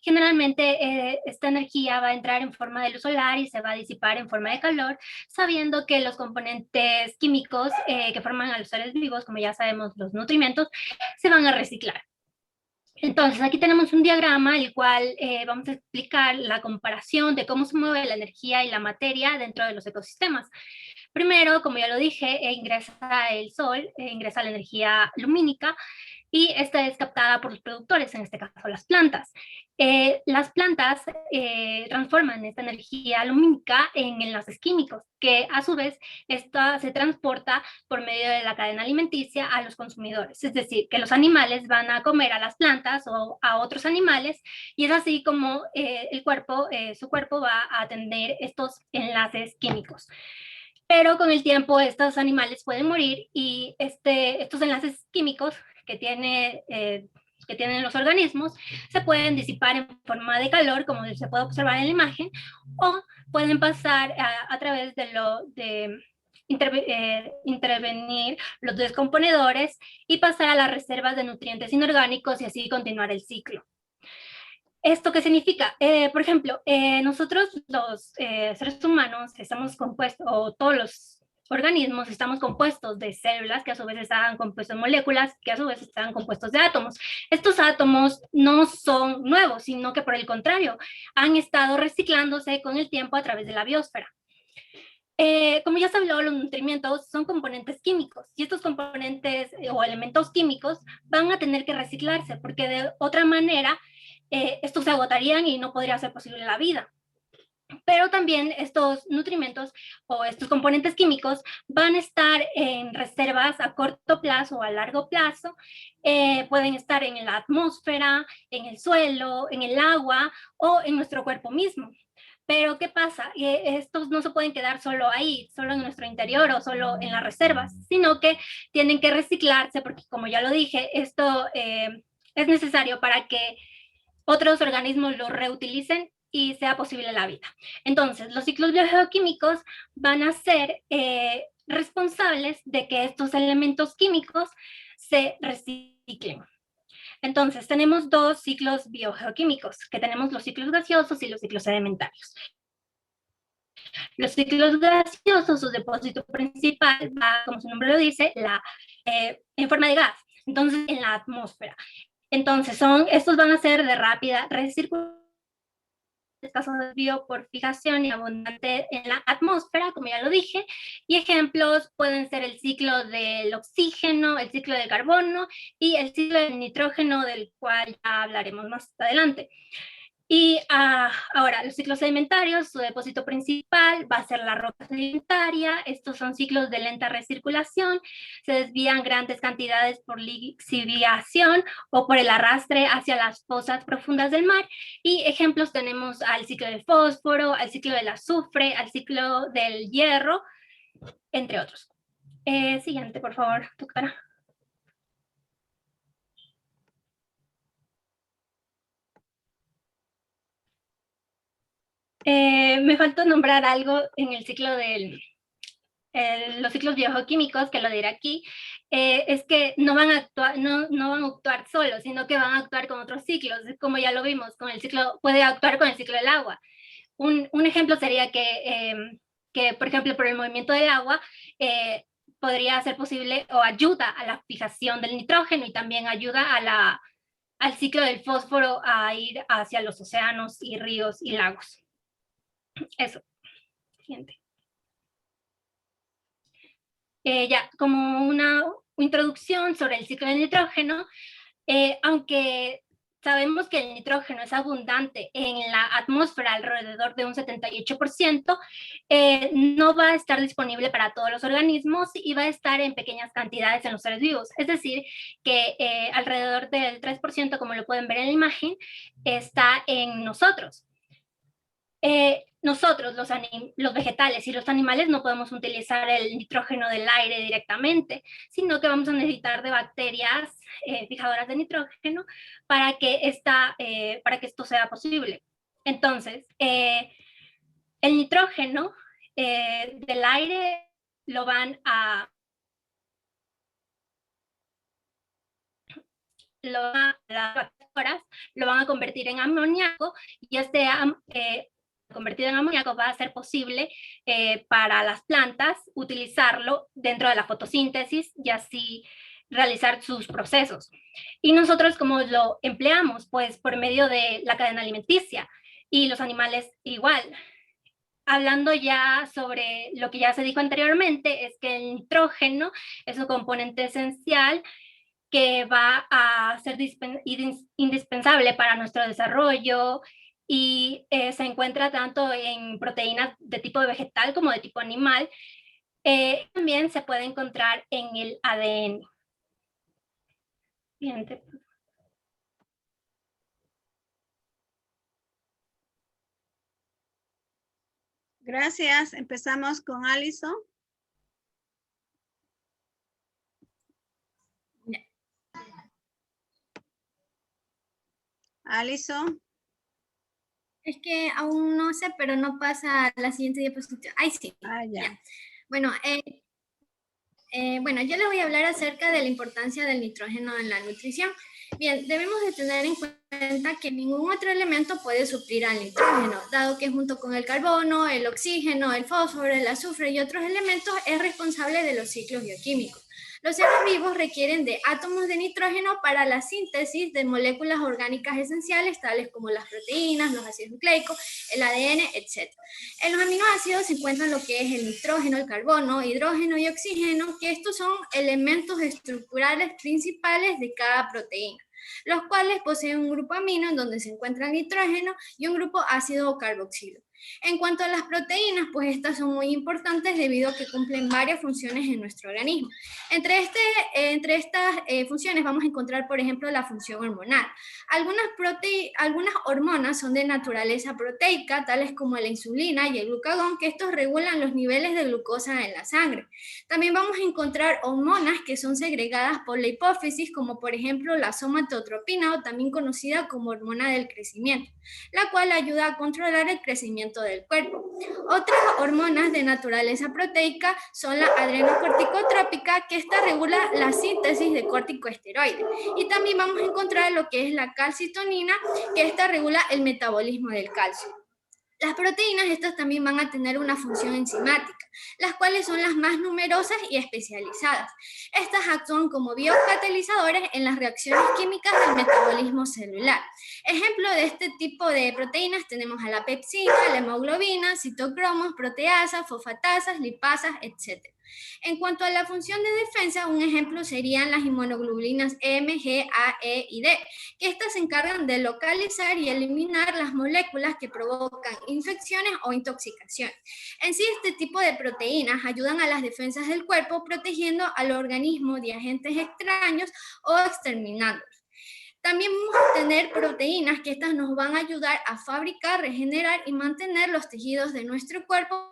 Generalmente esta energía va a entrar en forma de luz solar y se va a disipar en forma de calor, sabiendo que los componentes químicos que forman a los seres vivos, como ya sabemos los nutrimentos, se van a reciclar. Entonces, aquí tenemos un diagrama, el cual vamos a explicar la comparación de cómo se mueve la energía y la materia dentro de los ecosistemas. Primero, como ya lo dije, ingresa el sol, ingresa la energía lumínica, y esta es captada por los productores, en este caso las plantas. Las plantas transforman esta energía lumínica en enlaces químicos, que a su vez esta se transporta por medio de la cadena alimenticia a los consumidores. Es decir, que los animales van a comer a las plantas o a otros animales, y es así como su cuerpo va a tener estos enlaces químicos. pero con el tiempo estos animales pueden morir y estos enlaces químicos que tienen los organismos se pueden disipar en forma de calor, como se puede observar en la imagen, o pueden pasar a través de intervenir los descomponedores y pasar a las reservas de nutrientes inorgánicos y así continuar el ciclo. ¿Esto qué significa? Por ejemplo, nosotros los seres humanos estamos compuestos, o todos los organismos estamos compuestos de células que a su vez están compuestos de moléculas que a su vez están compuestos de átomos. Estos átomos no son nuevos, sino que por el contrario, han estado reciclándose con el tiempo a través de la biosfera. Como ya se habló, los nutrimentos son componentes químicos y estos componentes o elementos químicos van a tener que reciclarse porque de otra manera estos se agotarían y no podría ser posible la vida. Pero también estos nutrimentos o estos componentes químicos van a estar en reservas a corto plazo o a largo plazo, pueden estar en la atmósfera, en el suelo, en el agua o en nuestro cuerpo mismo. Pero ¿qué pasa? Estos no se pueden quedar solo ahí, solo en nuestro interior o solo en las reservas, sino que tienen que reciclarse porque, como ya lo dije, esto es necesario para que otros organismos lo reutilicen y sea posible la vida. Entonces, los ciclos biogeoquímicos van a ser responsables de que estos elementos químicos se reciclen. Entonces, tenemos dos ciclos biogeoquímicos, que tenemos los ciclos gaseosos y los ciclos sedimentarios. Los ciclos gaseosos, su depósito principal va, como su nombre lo dice, en forma de gas, entonces en la atmósfera. Entonces, estos van a ser de rápida recirculación, escasos de bio por fijación y abundante en la atmósfera, como ya lo dije, y ejemplos pueden ser el ciclo del oxígeno, el ciclo del carbono y el ciclo del nitrógeno, del cual ya hablaremos más adelante. Y ahora, los ciclos sedimentarios, su depósito principal va a ser la roca sedimentaria. Estos son ciclos de lenta recirculación. Se desvían grandes cantidades por lixiviación o por el arrastre hacia las fosas profundas del mar. Y ejemplos tenemos al ciclo del fósforo, al ciclo del azufre, al ciclo del hierro, entre otros. Siguiente, por favor, doctora. Me faltó nombrar algo en el ciclo los ciclos biogeoquímicos, que lo diré aquí, es que no van a actuar solos, sino que van a actuar con otros ciclos, como ya lo vimos, puede actuar con el ciclo del agua. Un ejemplo sería que, por ejemplo, por el movimiento del agua, podría ser posible o ayuda a la fijación del nitrógeno y también ayuda al ciclo del fósforo a ir hacia los océanos y ríos y lagos. Eso. Siguiente. Ya, como una introducción sobre el ciclo del nitrógeno, aunque sabemos que el nitrógeno es abundante en la atmósfera alrededor de un 78%, no va a estar disponible para todos los organismos y va a estar en pequeñas cantidades en los seres vivos. Es decir, que alrededor del 3%, como lo pueden ver en la imagen, está en nosotros. Nosotros, los vegetales y los animales, no podemos utilizar el nitrógeno del aire directamente, sino que vamos a necesitar de bacterias fijadoras de nitrógeno para que esto sea posible. Entonces, el nitrógeno del aire lo van a las bacterias lo van a convertir en amoníaco y convertido en amoníaco va a ser posible para las plantas utilizarlo dentro de la fotosíntesis y así realizar sus procesos. Y nosotros, ¿cómo lo empleamos? Pues por medio de la cadena alimenticia y los animales igual. Hablando ya sobre lo que ya se dijo anteriormente, es que el nitrógeno es un componente esencial que va a ser indispensable para nuestro desarrollo y se encuentra tanto en proteínas de tipo vegetal como de tipo animal. También se puede encontrar en el ADN. Siguiente. Gracias. Empezamos con Alison. Alison. Es que aún no sé, pero no pasa a la siguiente diapositiva. Ahí sí. Ah, ya. Ya. Bueno, yo les voy a hablar acerca de la importancia del nitrógeno en la nutrición. Bien, debemos de tener en cuenta que ningún otro elemento puede suplir al nitrógeno, dado que junto con el carbono, el oxígeno, el fósforo, el azufre y otros elementos es responsable de los ciclos bioquímicos. Los seres vivos requieren de átomos de nitrógeno para la síntesis de moléculas orgánicas esenciales, tales como las proteínas, los ácidos nucleicos, el ADN, etc. En los aminoácidos se encuentran lo que es el nitrógeno, el carbono, hidrógeno y oxígeno, que estos son elementos estructurales principales de cada proteína, los cuales poseen un grupo amino en donde se encuentra el nitrógeno y un grupo ácido carboxilo. En cuanto a las proteínas, pues estas son muy importantes debido a que cumplen varias funciones en nuestro organismo. Entre estas funciones vamos a encontrar, por ejemplo, la función hormonal. Algunas hormonas son de naturaleza proteica, tales como la insulina y el glucagón, que estos regulan los niveles de glucosa en la sangre. También vamos a encontrar hormonas que son segregadas por la hipófisis, como por ejemplo la somatotropina, o también conocida como hormona del crecimiento, la cual ayuda a controlar el crecimiento del cuerpo. Otras hormonas de naturaleza proteica son la adrenocorticotrópica, que esta regula la síntesis de corticosteroides. Y también vamos a encontrar lo que es la calcitonina, que esta regula el metabolismo del calcio. Las proteínas, estas también van a tener una función enzimática, las cuales son las más numerosas y especializadas. Estas actúan como biocatalizadores en las reacciones químicas del metabolismo celular. Ejemplo de este tipo de proteínas tenemos a la pepsina, la hemoglobina, citocromos, proteasas, fosfatasas, lipasas, etc. En cuanto a la función de defensa, un ejemplo serían las inmunoglobulinas M, G, A, E y D, que estas se encargan de localizar y eliminar las moléculas que provocan infecciones o intoxicaciones. En sí, este tipo de proteínas ayudan a las defensas del cuerpo, protegiendo al organismo de agentes extraños o exterminándolos. También vamos a tener proteínas que estas nos van a ayudar a fabricar, regenerar y mantener los tejidos de nuestro cuerpo,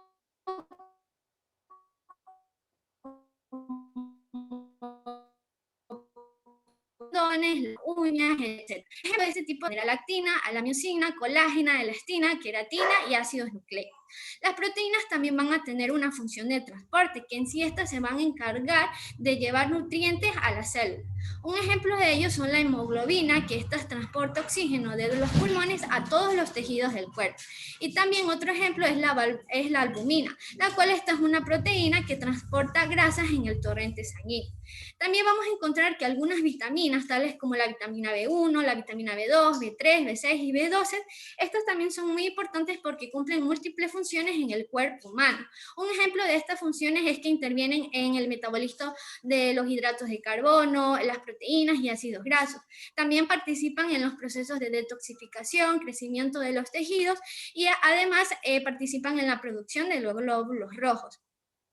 uñas, etc. Ejemplo de este tipo de la lactina, alamiosina, colágena, elastina, queratina y ácidos nucleicos. Las proteínas también van a tener una función de transporte, que en sí estas se van a encargar de llevar nutrientes a la célula. Un ejemplo de ello son la hemoglobina, que esta transporta oxígeno desde los pulmones a todos los tejidos del cuerpo. Y también otro ejemplo es la albumina, la cual esta es una proteína que transporta grasas en el torrente sanguíneo. También vamos a encontrar que algunas vitaminas, tales como la vitamina B1, la vitamina B2, B3, B6 y B12, estas también son muy importantes porque cumplen múltiples funciones en el cuerpo humano. Un ejemplo de estas funciones es que intervienen en el metabolismo de los hidratos de carbono, las proteínas y ácidos grasos. También participan en los procesos de detoxificación, crecimiento de los tejidos y además participan en la producción de los glóbulos rojos.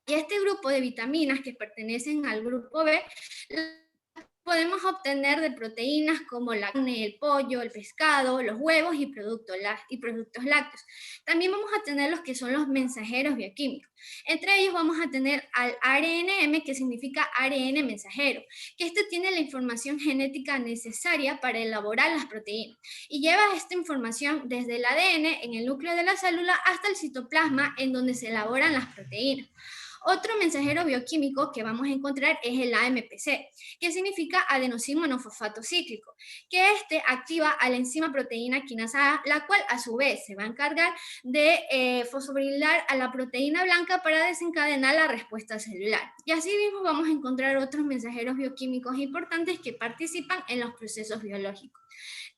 Y este grupo de vitaminas que pertenecen al grupo B podemos obtener de proteínas como la carne, el pollo, el pescado, los huevos y productos lácteos. También vamos a tener los que son los mensajeros bioquímicos. Entre ellos vamos a tener al ARNM, que significa ARN mensajero, que este tiene la información genética necesaria para elaborar las proteínas y lleva esta información desde el ADN en el núcleo de la célula hasta el citoplasma, en donde se elaboran las proteínas. Otro mensajero bioquímico que vamos a encontrar es el AMPC, que significa adenosín monofosfato cíclico, que este activa a la enzima proteína quinasa A, la cual a su vez se va a encargar de fosforilar a la proteína blanca para desencadenar la respuesta celular. Y así mismo vamos a encontrar otros mensajeros bioquímicos importantes que participan en los procesos biológicos.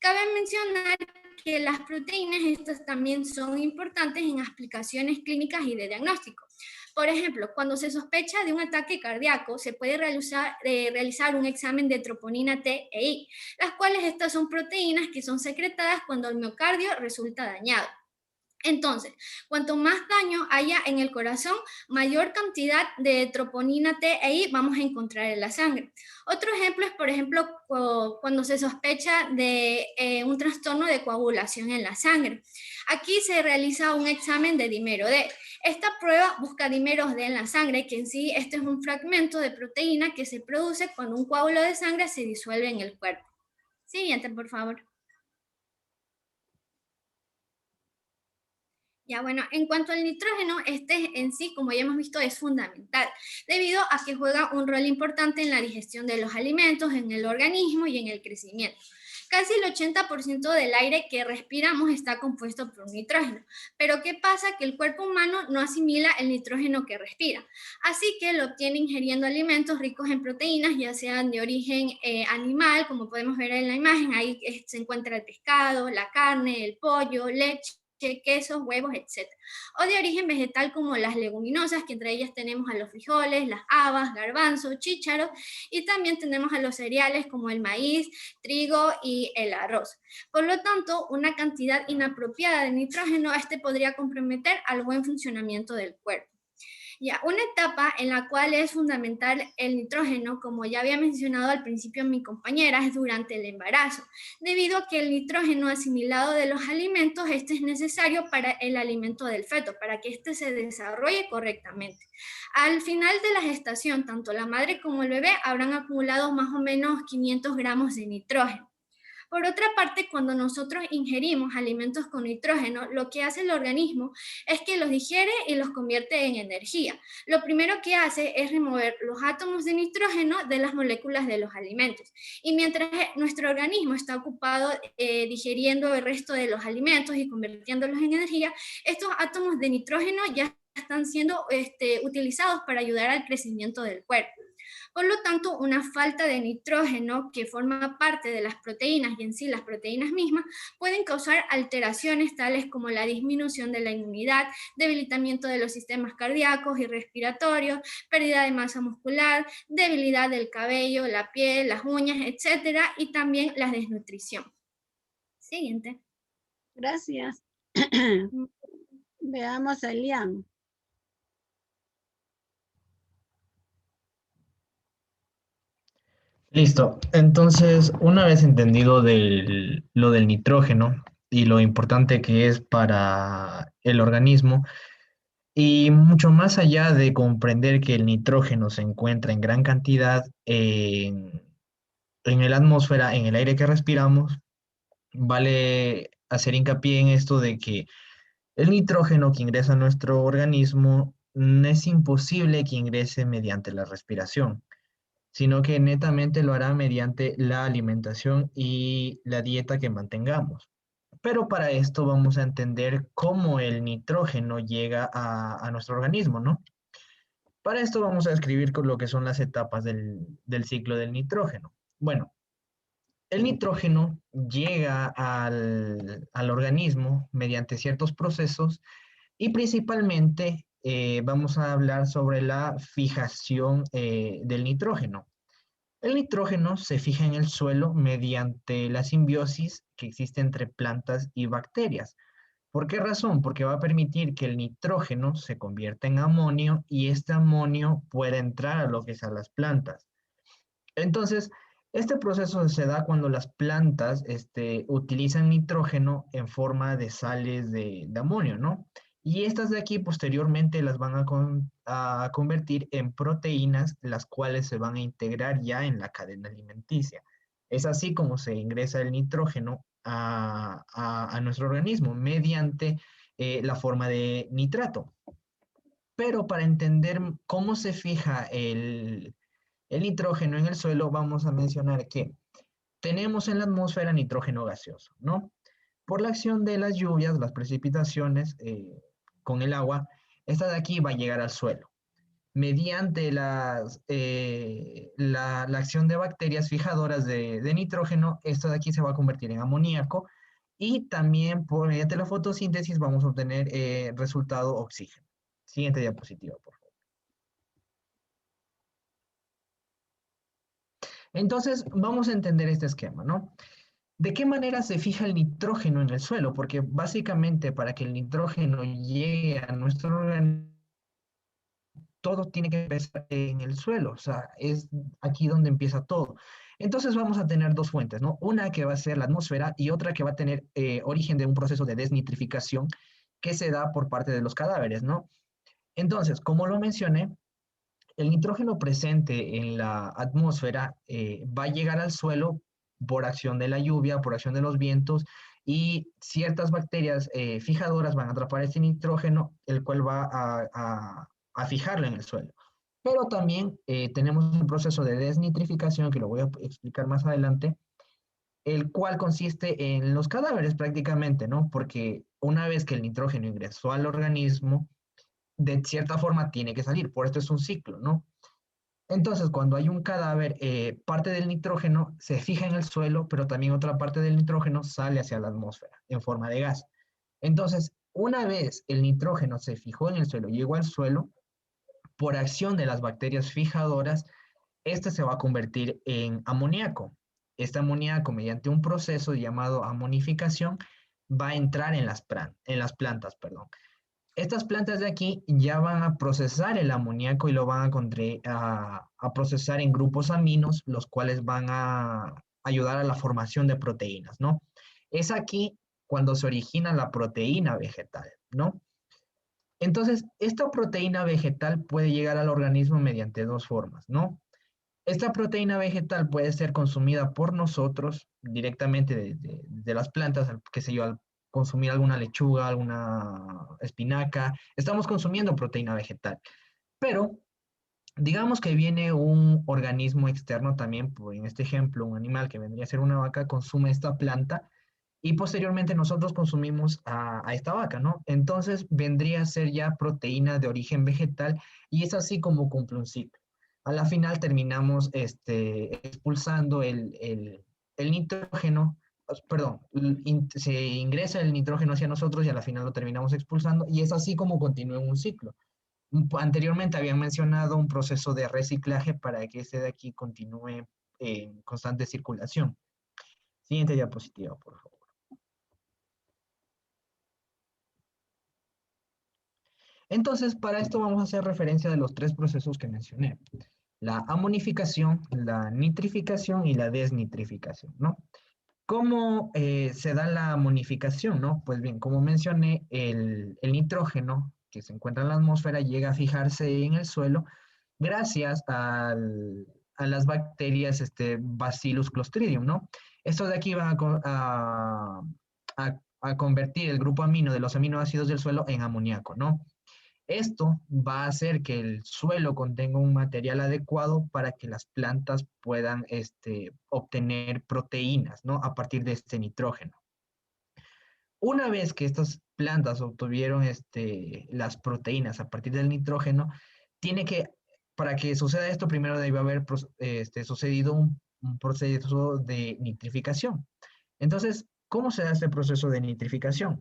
Cabe mencionar que las proteínas estas también son importantes en aplicaciones clínicas y de diagnóstico. Por ejemplo, cuando se sospecha de un ataque cardíaco, se puede realizar un examen de troponina T e I, las cuales estas son proteínas que son secretadas cuando el miocardio resulta dañado. Entonces, cuanto más daño haya en el corazón, mayor cantidad de troponina T e I vamos a encontrar en la sangre. Otro ejemplo es, por ejemplo, cuando se sospecha de un trastorno de coagulación en la sangre. Aquí se realiza un examen de dímero D. Esta prueba busca dímeros D en la sangre, que en sí este es un fragmento de proteína que se produce cuando un coágulo de sangre se disuelve en el cuerpo. Siguiente, por favor. Ya, bueno, en cuanto al nitrógeno, este en sí, como ya hemos visto, es fundamental, debido a que juega un rol importante en la digestión de los alimentos, en el organismo y en el crecimiento. Casi el 80% del aire que respiramos está compuesto por nitrógeno. Pero ¿qué pasa? Que el cuerpo humano no asimila el nitrógeno que respira. Así que lo obtiene ingiriendo alimentos ricos en proteínas, ya sean de origen animal, como podemos ver en la imagen, ahí se encuentra el pescado, la carne, el pollo, leche, quesos, huevos, etc. O de origen vegetal como las leguminosas, que entre ellas tenemos a los frijoles, las habas, garbanzos, chícharos, y también tenemos a los cereales como el maíz, trigo y el arroz. Por lo tanto, una cantidad inapropiada de nitrógeno podría comprometer al buen funcionamiento del cuerpo. Ya, una etapa en la cual es fundamental el nitrógeno, como ya había mencionado al principio mi compañera, es durante el embarazo, debido a que el nitrógeno asimilado de los alimentos es necesario para el alimento del feto, para que se desarrolle correctamente. Al final de la gestación, tanto la madre como el bebé habrán acumulado más o menos 500 gramos de nitrógeno. Por otra parte, cuando nosotros ingerimos alimentos con nitrógeno, lo que hace el organismo es que los digiere y los convierte en energía. Lo primero que hace es remover los átomos de nitrógeno de las moléculas de los alimentos. Y mientras nuestro organismo está ocupado digiriendo el resto de los alimentos y convirtiéndolos en energía, estos átomos de nitrógeno ya están siendo utilizados para ayudar al crecimiento del cuerpo. Por lo tanto, una falta de nitrógeno que forma parte de las proteínas y en sí las proteínas mismas pueden causar alteraciones tales como la disminución de la inmunidad, debilitamiento de los sistemas cardíacos y respiratorios, pérdida de masa muscular, debilidad del cabello, la piel, las uñas, etc. Y también la desnutrición. Siguiente. Gracias. Veamos a Elian. Listo. Entonces, una vez entendido lo del nitrógeno y lo importante que es para el organismo, y mucho más allá de comprender que el nitrógeno se encuentra en gran cantidad en la atmósfera, en el aire que respiramos, vale hacer hincapié en esto de que el nitrógeno que ingresa a nuestro organismo es imposible que ingrese mediante la respiración, sino que netamente lo hará mediante la alimentación y la dieta que mantengamos. Pero para esto vamos a entender cómo el nitrógeno llega a nuestro organismo, ¿no? Para esto vamos a describir con lo que son las etapas del ciclo del nitrógeno. Bueno, el nitrógeno llega al organismo mediante ciertos procesos y principalmente vamos a hablar sobre la fijación del nitrógeno. El nitrógeno se fija en el suelo mediante la simbiosis que existe entre plantas y bacterias. ¿Por qué razón? Porque va a permitir que el nitrógeno se convierta en amonio y este amonio pueda entrar a lo que es a las plantas. Entonces, este proceso se da cuando las plantas utilizan nitrógeno en forma de sales de amonio, ¿no? Y estas de aquí posteriormente las van a convertir en proteínas, las cuales se van a integrar ya en la cadena alimenticia. Es así como se ingresa el nitrógeno a nuestro organismo mediante la forma de nitrato. Pero para entender cómo se fija el nitrógeno en el suelo, vamos a mencionar que tenemos en la atmósfera nitrógeno gaseoso, ¿no? Por la acción de las lluvias, las precipitaciones con el agua, esta de aquí va a llegar al suelo. Mediante la acción de bacterias fijadoras de nitrógeno, esto de aquí se va a convertir en amoníaco y también mediante la fotosíntesis vamos a obtener resultado oxígeno. Siguiente diapositiva, por favor. Entonces, vamos a entender este esquema, ¿no? ¿De qué manera se fija el nitrógeno en el suelo? Porque básicamente para que el nitrógeno llegue a nuestro organismo, todo tiene que empezar en el suelo, o sea, es aquí donde empieza todo. Entonces vamos a tener dos fuentes, ¿no? Una que va a ser la atmósfera y otra que va a tener origen de un proceso de desnitrificación que se da por parte de los cadáveres, ¿no? Entonces, como lo mencioné, el nitrógeno presente en la atmósfera va a llegar al suelo por acción de la lluvia, por acción de los vientos y ciertas bacterias fijadoras van a atrapar ese nitrógeno, el cual va a fijarlo en el suelo. Pero también tenemos el proceso de desnitrificación, que lo voy a explicar más adelante, el cual consiste en los cadáveres prácticamente, ¿no? Porque una vez que el nitrógeno ingresó al organismo, de cierta forma tiene que salir, por esto es un ciclo, ¿no? Entonces, cuando hay un cadáver, parte del nitrógeno se fija en el suelo, pero también otra parte del nitrógeno sale hacia la atmósfera en forma de gas. Entonces, una vez el nitrógeno se fijó en el suelo, llegó al suelo, por acción de las bacterias fijadoras, este se va a convertir en amoníaco. Este amoníaco, mediante un proceso llamado amonificación, va a entrar en las plantas, perdón. Estas plantas de aquí ya van a procesar el amoníaco y lo van a procesar en grupos aminos, los cuales van a ayudar a la formación de proteínas, ¿no? Es aquí cuando se origina la proteína vegetal, ¿no? Entonces, esta proteína vegetal puede llegar al organismo mediante dos formas, ¿no? Esta proteína vegetal puede ser consumida por nosotros directamente de las plantas, qué sé yo, al consumir alguna lechuga, alguna espinaca, estamos consumiendo proteína vegetal. Pero digamos que viene un organismo externo también, en este ejemplo, un animal que vendría a ser una vaca, consume esta planta y posteriormente nosotros consumimos a esta vaca, ¿no? Entonces vendría a ser ya proteína de origen vegetal y es así como cumple un ciclo. A la final terminamos expulsando el nitrógeno, perdón, se ingresa el nitrógeno hacia nosotros y a la final lo terminamos expulsando y es así como continúa en un ciclo. Anteriormente habían mencionado un proceso de reciclaje para que este de aquí continúe en constante circulación. Siguiente diapositiva, por favor. Entonces, para esto vamos a hacer referencia de los tres procesos que mencioné. La amonificación, la nitrificación y la desnitrificación, ¿no? ¿Cómo se da la amonificación, no? Pues bien, como mencioné, el nitrógeno que se encuentra en la atmósfera llega a fijarse en el suelo gracias a las bacterias Bacillus clostridium, ¿no? Estos de aquí van a convertir el grupo amino de los aminoácidos del suelo en amoníaco, ¿no? Esto va a hacer que el suelo contenga un material adecuado para que las plantas puedan obtener proteínas, ¿no? A partir de este nitrógeno. Una vez que estas plantas obtuvieron las proteínas a partir del nitrógeno, para que suceda esto, primero debe haber sucedido un proceso de nitrificación. Entonces, ¿cómo se da este proceso de nitrificación?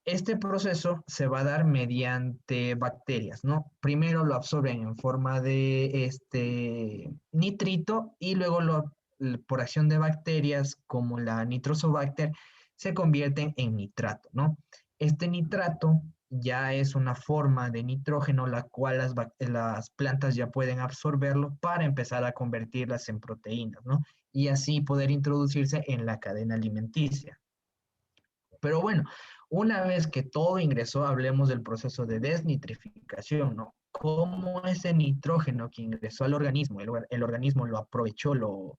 Este proceso se va a dar mediante bacterias, ¿no? Primero lo absorben en forma de nitrito y luego por acción de bacterias como la Nitrosobacter se convierten en nitrato, ¿no? Este nitrato ya es una forma de nitrógeno la cual las plantas ya pueden absorberlo para empezar a convertirlas en proteínas, ¿no? Y así poder introducirse en la cadena alimenticia. Pero bueno, una vez que todo ingresó, hablemos del proceso de desnitrificación, ¿no? Cómo ese nitrógeno que ingresó al organismo, el organismo lo aprovechó, lo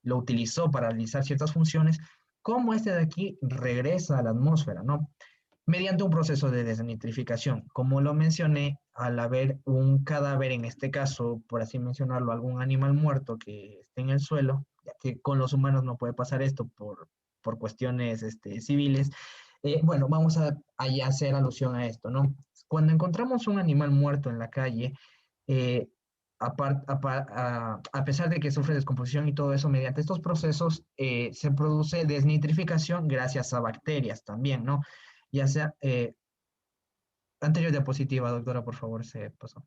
utilizó para realizar ciertas funciones, cómo este de aquí regresa a la atmósfera, ¿no? Mediante un proceso de desnitrificación. Como lo mencioné, al haber un cadáver, en este caso, por así mencionarlo, algún animal muerto que esté en el suelo, ya que con los humanos no puede pasar esto por cuestiones civiles, bueno, vamos a hacer alusión a esto, ¿no? Cuando encontramos un animal muerto en la calle, a pesar de que sufre descomposición y todo eso, mediante estos procesos se produce desnitrificación gracias a bacterias también, ¿no? Ya sea, anterior diapositiva, doctora, por favor, se pasó.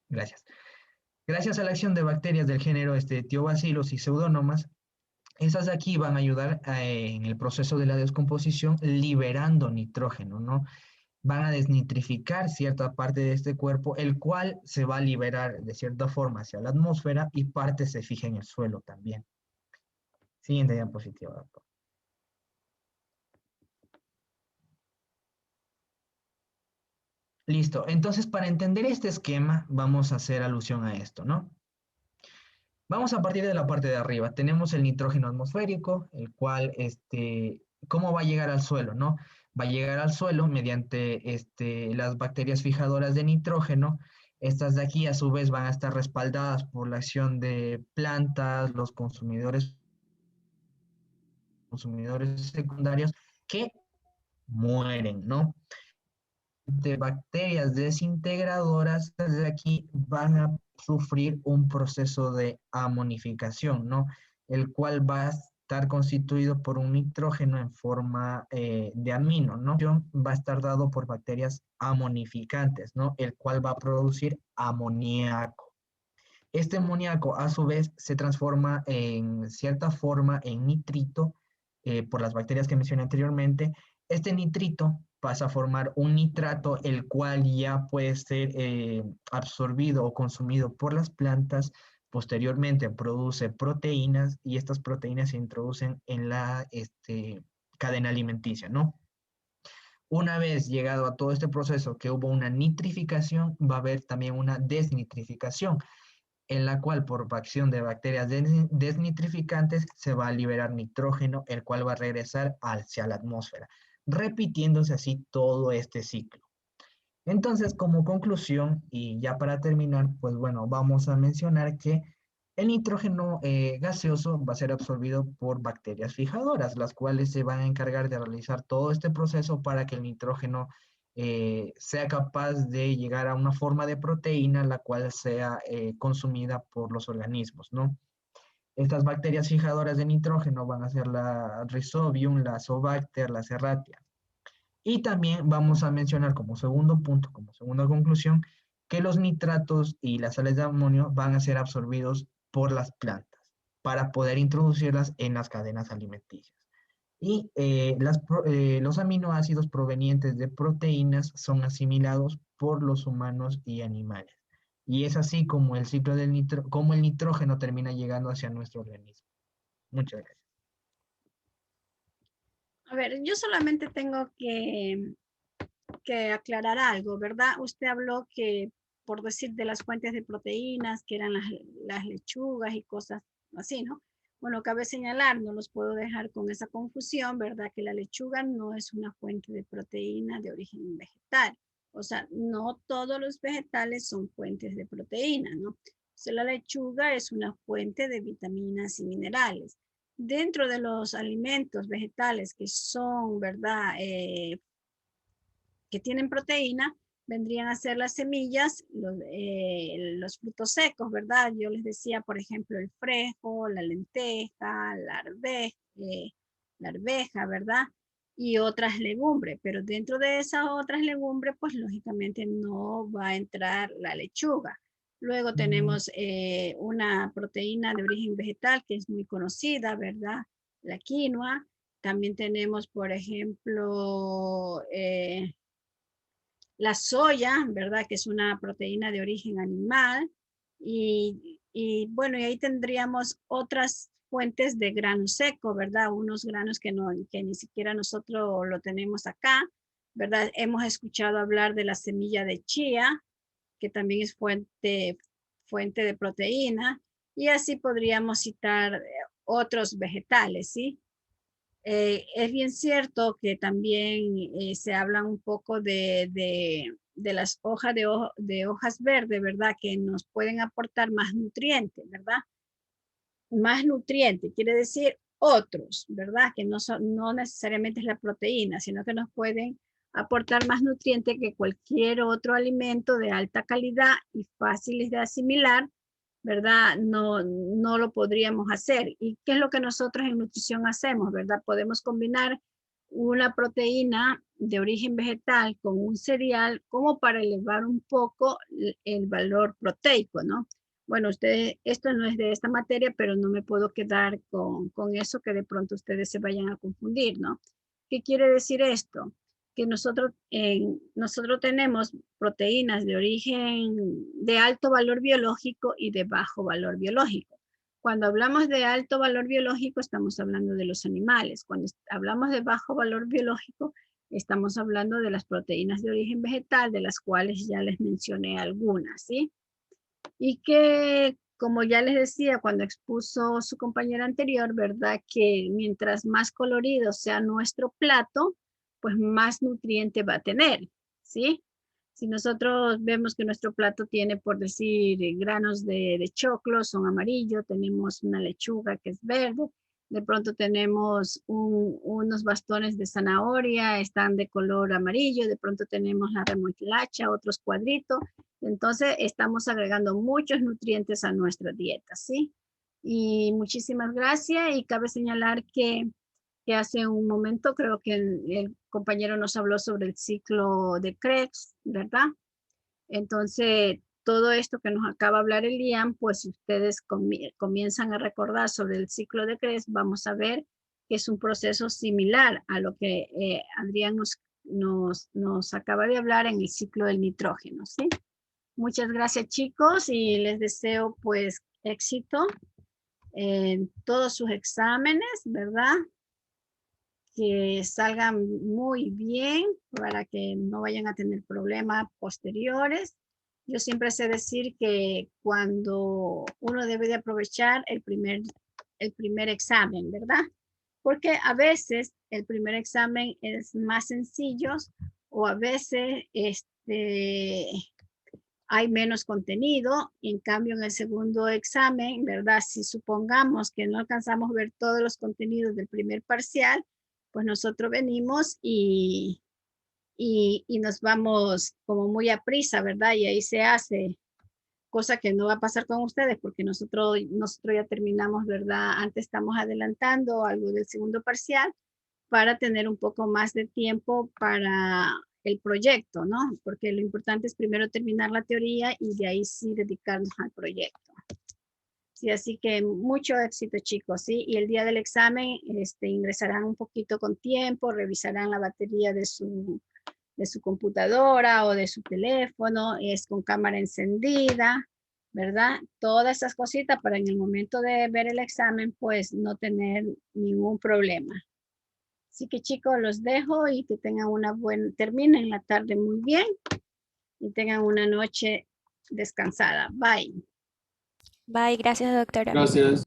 Gracias. Gracias a la acción de bacterias del género Thiobacillus y Pseudomonas, esas de aquí van a ayudar en el proceso de la descomposición liberando nitrógeno, ¿no? Van a desnitrificar cierta parte de este cuerpo, el cual se va a liberar de cierta forma hacia la atmósfera y parte se fija en el suelo también. Siguiente diapositiva, doctor. Listo, entonces para entender este esquema vamos a hacer alusión a esto, ¿no? Vamos a partir de la parte de arriba. Tenemos el nitrógeno atmosférico, el cual, ¿cómo va a llegar al suelo, no? Va a llegar al suelo mediante las bacterias fijadoras de nitrógeno. Estas de aquí, a su vez, van a estar respaldadas por la acción de plantas, los consumidores secundarios que mueren, ¿no? De bacterias desintegradoras de aquí van a sufrir un proceso de amonificación, ¿no? El cual va a estar constituido por un nitrógeno en forma de amino, ¿no? Va a estar dado por bacterias amonificantes, ¿no? El cual va a producir amoníaco. Este amoníaco, a su vez, se transforma en cierta forma en nitrito por las bacterias que mencioné anteriormente. Este nitrito pasa a formar un nitrato, el cual ya puede ser absorbido o consumido por las plantas. Posteriormente produce proteínas y estas proteínas se introducen en la cadena alimenticia, ¿no? Una vez llegado a todo este proceso que hubo una nitrificación, va a haber también una desnitrificación, en la cual por acción de bacterias desnitrificantes se va a liberar nitrógeno, el cual va a regresar hacia la atmósfera, repitiéndose así todo este ciclo. Entonces, como conclusión, y ya para terminar, pues bueno, vamos a mencionar que el nitrógeno gaseoso va a ser absorbido por bacterias fijadoras, las cuales se van a encargar de realizar todo este proceso para que el nitrógeno sea capaz de llegar a una forma de proteína, la cual sea consumida por los organismos, ¿no? Estas bacterias fijadoras de nitrógeno van a ser la Rhizobium, la Azobacter, la Serratia. Y también vamos a mencionar como segundo punto, como segunda conclusión, que los nitratos y las sales de amonio van a ser absorbidos por las plantas para poder introducirlas en las cadenas alimenticias. Y los aminoácidos provenientes de proteínas son asimilados por los humanos y animales. Y es así como el ciclo del como el nitrógeno termina llegando hacia nuestro organismo. Muchas gracias. A ver, yo solamente tengo que aclarar algo, ¿verdad? Usted habló que, por decir, de las fuentes de proteínas, que eran las lechugas y cosas así, ¿no? Bueno, cabe señalar, no los puedo dejar con esa confusión, ¿verdad? Que la lechuga no es una fuente de proteína de origen vegetal. O sea, no todos los vegetales son fuentes de proteína, ¿no? O sea, la lechuga es una fuente de vitaminas y minerales. Dentro de los alimentos vegetales que son, ¿verdad? Que tienen proteína, vendrían a ser las semillas, los frutos secos, ¿verdad? Yo les decía, por ejemplo, el frijol, la lenteja, la arveja, ¿verdad? Y otras legumbres, pero dentro de esas otras legumbres, pues lógicamente no va a entrar la lechuga. Luego tenemos una proteína de origen vegetal que es muy conocida, ¿verdad? La quinoa. También tenemos, por ejemplo, la soya, ¿verdad? Que es una proteína de origen animal. Y bueno, y ahí tendríamos otras fuentes de grano seco, ¿verdad? Unos granos que ni siquiera nosotros lo tenemos acá, ¿verdad? Hemos escuchado hablar de la semilla de chía, que también es fuente de proteína, y así podríamos citar otros vegetales, ¿sí? Es bien cierto que también se habla un poco de las hojas de hojas verdes, ¿verdad? Que nos pueden aportar más nutrientes, ¿verdad? Más nutrientes, quiere decir otros, ¿verdad? Que no necesariamente es la proteína, sino que nos pueden aportar más nutrientes que cualquier otro alimento de alta calidad y fáciles de asimilar, ¿verdad? No lo podríamos hacer. ¿Y qué es lo que nosotros en nutrición hacemos, verdad? Podemos combinar una proteína de origen vegetal con un cereal como para elevar un poco el valor proteico, ¿no? Bueno, esto no es de esta materia, pero no me puedo quedar con eso que de pronto ustedes se vayan a confundir, ¿no? ¿Qué quiere decir esto? Que nosotros tenemos proteínas de origen de alto valor biológico y de bajo valor biológico. Cuando hablamos de alto valor biológico, estamos hablando de los animales. Cuando hablamos de bajo valor biológico, estamos hablando de las proteínas de origen vegetal, de las cuales ya les mencioné algunas, ¿sí? ¿Y como ya les decía cuando expuso su compañera anterior, ¿verdad? Que mientras más colorido sea nuestro plato, pues más nutriente va a tener, ¿sí? Si nosotros vemos que nuestro plato tiene, por decir, granos de choclo, son amarillos, tenemos una lechuga que es verde, de pronto tenemos unos bastones de zanahoria, están de color amarillo, de pronto tenemos la remolacha, otros cuadritos, entonces estamos agregando muchos nutrientes a nuestra dieta, ¿sí? Y muchísimas gracias, y cabe señalar que hace un momento creo que el compañero nos habló sobre el ciclo de Krebs, ¿verdad? Entonces, todo esto que nos acaba de hablar Elian, pues si ustedes comienzan a recordar sobre el ciclo de Krebs, vamos a ver que es un proceso similar a lo que Adrián nos acaba de hablar en el ciclo del nitrógeno, ¿sí? Muchas gracias, chicos, y les deseo pues éxito en todos sus exámenes, ¿verdad? Que salgan muy bien para que no vayan a tener problemas posteriores. Yo siempre sé decir que cuando uno debe de aprovechar el primer examen, ¿verdad? Porque a veces el primer examen es más sencillo o a veces hay menos contenido. En cambio, en el segundo examen, ¿verdad? Si supongamos que no alcanzamos a ver todos los contenidos del primer parcial, pues nosotros venimos y nos vamos como muy a prisa, ¿verdad? Y ahí se hace, cosa que no va a pasar con ustedes porque nosotros ya terminamos, ¿verdad? Antes estamos adelantando algo del segundo parcial para tener un poco más de tiempo para el proyecto, ¿no? Porque lo importante es primero terminar la teoría y de ahí sí dedicarnos al proyecto. Sí, así que mucho éxito, chicos, ¿sí? Y el día del examen ingresarán un poquito con tiempo, revisarán la batería de su computadora o de su teléfono, es con cámara encendida, ¿verdad? Todas esas cositas para en el momento de ver el examen, pues no tener ningún problema. Así que chicos, los dejo y que tengan terminen la tarde muy bien y tengan una noche descansada. Bye. Bye, gracias, doctora. Gracias.